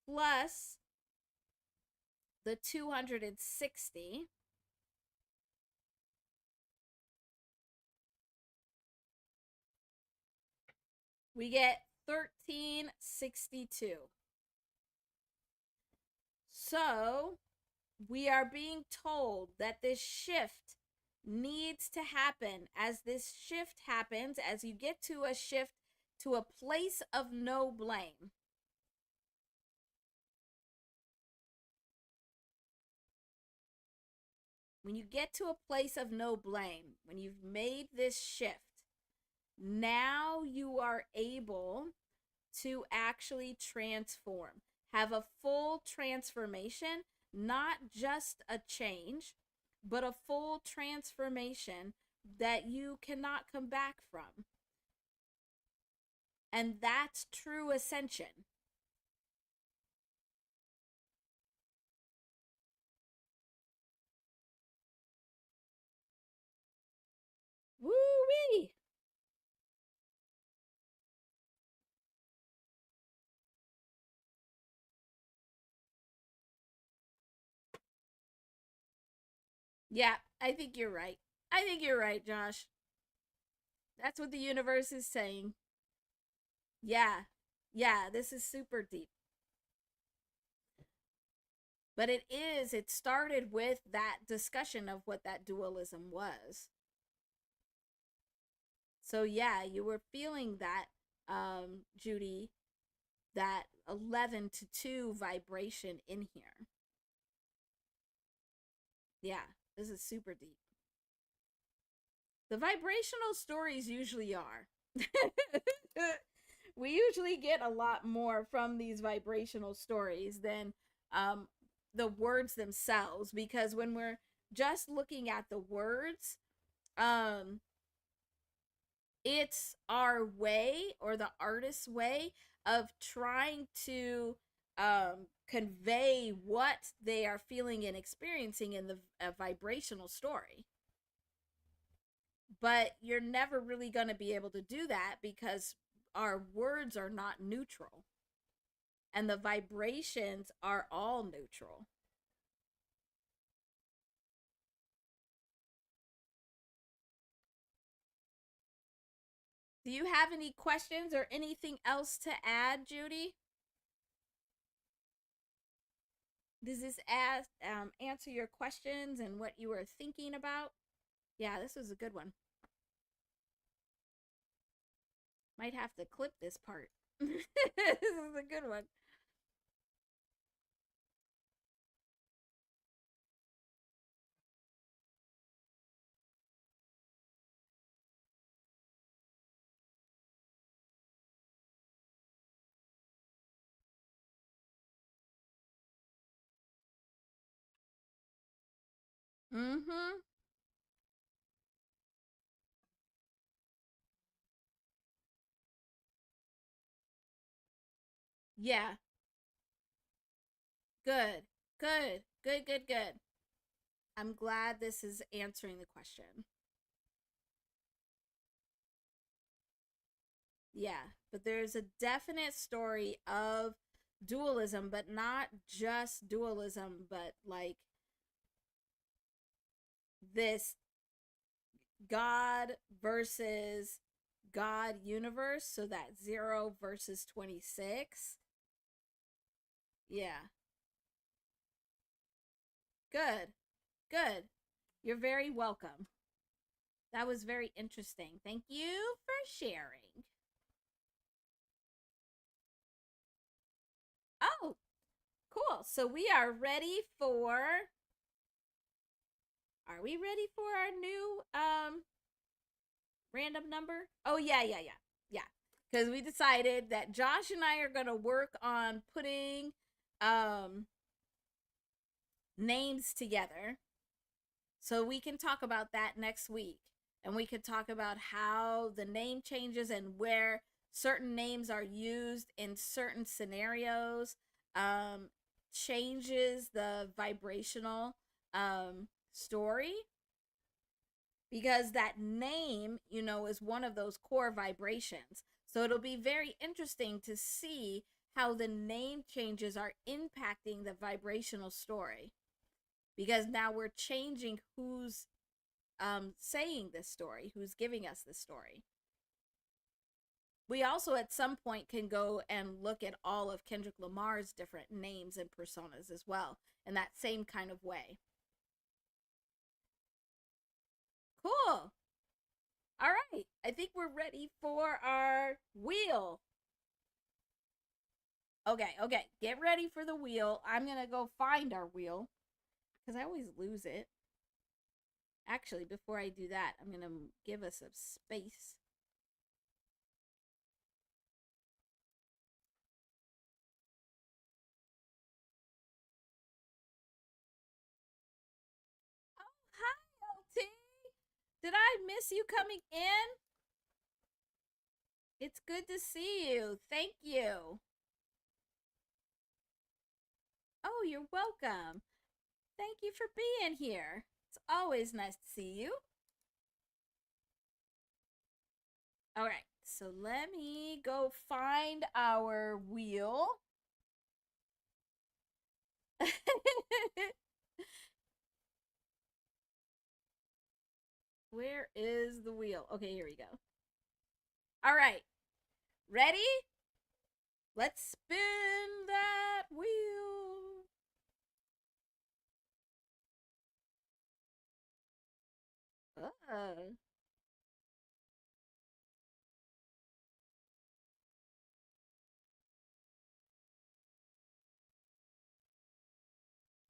plus the 260, we get 1362. So we are being told that this shift needs to happen. As this shift happens, as you get to a shift to a place of no blame, when you get to a place of no blame, when you've made this shift, now you are able to actually transform, have a full transformation, not just a change, but a full transformation that you cannot come back from. And that's true ascension. Woo-wee! Yeah, I think you're right. I think you're right, Josh. That's what the universe is saying. Yeah. Yeah, this is super deep. But it started with that discussion of what that dualism was. So yeah, you were feeling that, Judy, that 11 to 2 vibration in here. Yeah, this is super deep. The vibrational stories usually are. We usually get a lot more from these vibrational stories than the words themselves, because when we're just looking at the words, um, it's our way, or the artist's way, of trying to convey what they are feeling and experiencing in the vibrational story. But you're never really going to be able to do that because our words are not neutral, and the vibrations are all neutral. Do you have any questions or anything else to add, Judy? Does this answer your questions and what you were thinking about? Yeah, this was a good one. Might have to clip this part. This is a good one. Mm-hmm. Yeah. Good. Good. Good, good, good. I'm glad this is answering the question. Yeah, but there's a definite story of dualism, but not just dualism, but like this God versus God universe. So that 0 versus 26. Yeah, good, good. You're very welcome. That was very interesting. Thank you for sharing. Oh, cool. So we are ready for. Are we ready for our new random number? Oh yeah. Because we decided that Josh and I are gonna work on putting um names together, so we can talk about that next week, and we could talk about how the name changes and where certain names are used in certain scenarios, um, changes the vibrational story, because that name, is one of those core vibrations. So it'll be very interesting to see how the name changes are impacting the vibrational story, because now we're changing who's saying this story, who's giving us this story. We also at some point can go and look at all of Kendrick Lamar's different names and personas as well in that same kind of way. Cool. All right. I think we're ready for our wheel. Okay. Get ready for the wheel. I'm going to go find our wheel because I always lose it. Actually, before I do that, I'm going to give us a space. Oh, hi, LT. Did I miss you coming in? It's good to see you. Thank you. Oh, you're welcome. Thank you for being here. It's always nice to see you. All right, so let me go find our wheel. Where is the wheel? Okay, here we go. All right, ready? Let's spin that wheel. Uh,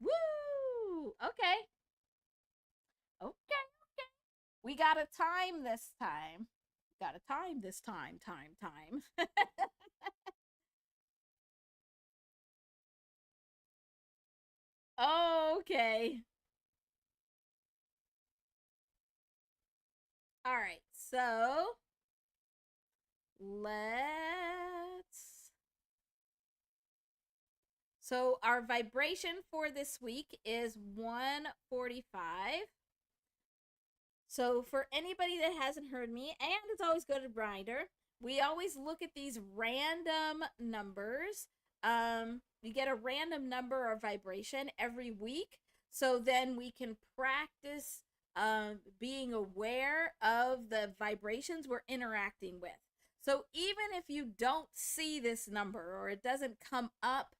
woo! Okay, okay. We got a time this time. Got a time this time. Time. Okay. All right. So let's. So our vibration for this week is 145. So for anybody that hasn't heard me, and it's always good reminder, we always look at these random numbers. We get a random number or vibration every week. So then we can practice being aware of the vibrations we're interacting with. So even if you don't see this number or it doesn't come up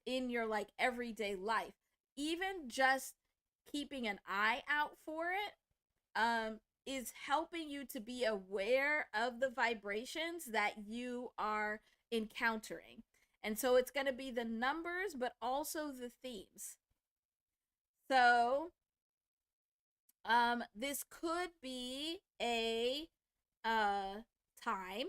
in your like everyday life, even just keeping an eye out for it is helping you to be aware of the vibrations that you are encountering. And so it's going to be the numbers, but also the themes. So this could be a time.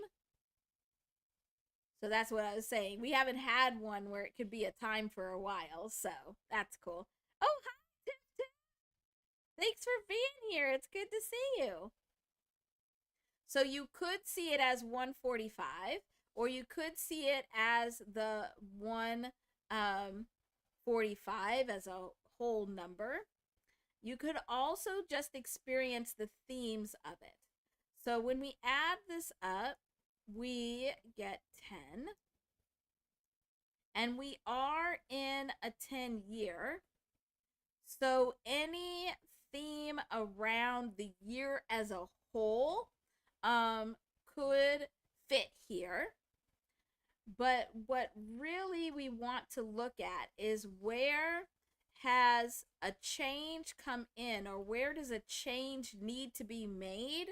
So that's what I was saying. We haven't had one where it could be a time for a while, so that's cool. Oh, hi, Tiff. Thanks for being here. It's good to see you. So you could see it as 145, or you could see it as the 145 as a whole number. You could also just experience the themes of it. So when we add this up, we get 10. And we are in a 10 year. So any theme around the year as a whole could fit here. But what really we want to look at is where has a change come in, or where does a change need to be made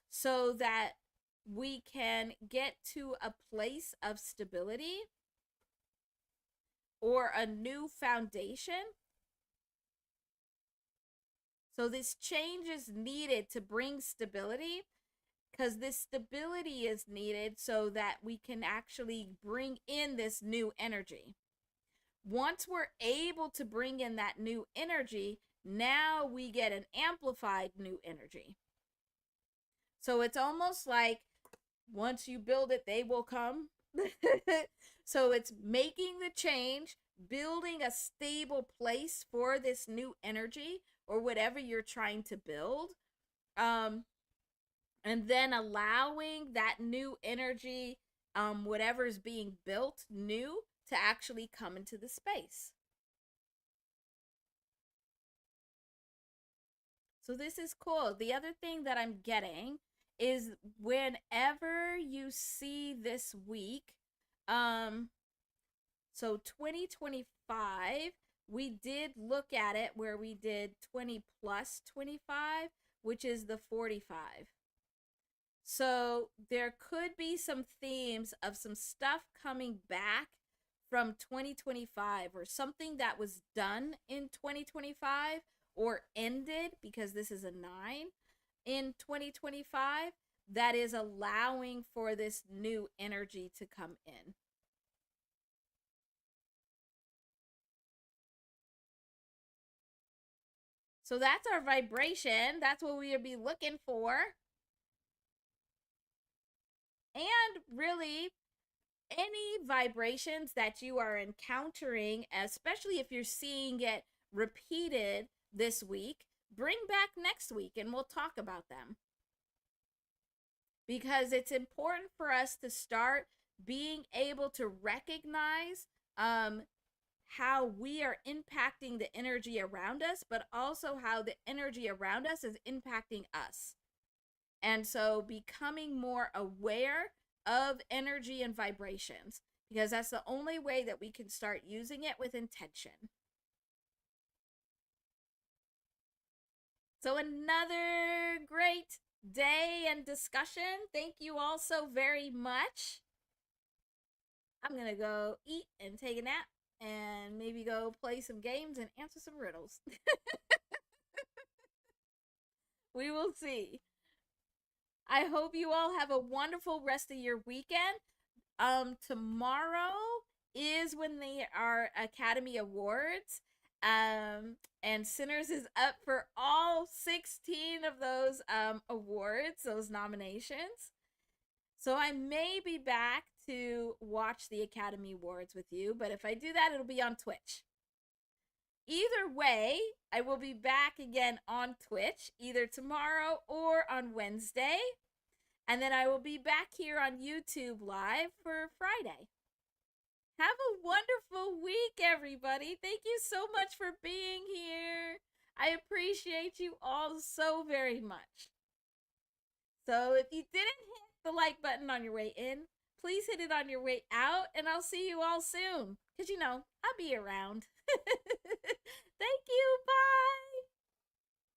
so that we can get to a place of stability or a new foundation. So this change is needed to bring stability, because this stability is needed so that we can actually bring in this new energy. Once we're able to bring in that new energy, now we get an amplified new energy. So it's almost like once you build it, they will come. So it's making the change, building a stable place for this new energy or whatever you're trying to build. And then allowing that new energy, whatever's being built new, to actually come into the space. So this is cool. The other thing that I'm getting is whenever you see this week, so 2025, we did look at it where we did 20 plus 25, which is the 45. So there could be some themes of some stuff coming back from 2025, or something that was done in 2025 or ended, because this is a 9 in 2025, that is allowing for this new energy to come in. So that's our vibration. That's what we'll be looking for. And really, any vibrations that you are encountering, especially if you're seeing it repeated this week, bring back next week and we'll talk about them. Because it's important for us to start being able to recognize how we are impacting the energy around us, but also how the energy around us is impacting us. And so becoming more aware of energy and vibrations, because that's the only way that we can start using it with intention. So another great day and discussion. Thank you all so very much. I'm going to go eat and take a nap and maybe go play some games and answer some riddles. We will see. I hope you all have a wonderful rest of your weekend. Tomorrow is when they are Academy Awards. And Sinners is up for all 16 of those awards, those nominations. So I may be back to watch the Academy Awards with you, but if I do that, it'll be on Twitch. Either way, I will be back again on Twitch, either tomorrow or on Wednesday. And then I will be back here on YouTube Live for Friday. Have a wonderful week, everybody. Thank you so much for being here. I appreciate you all so very much. So if you didn't hit the like button on your way in, please hit it on your way out, and I'll see you all soon. Because, I'll be around. Thank you. Bye.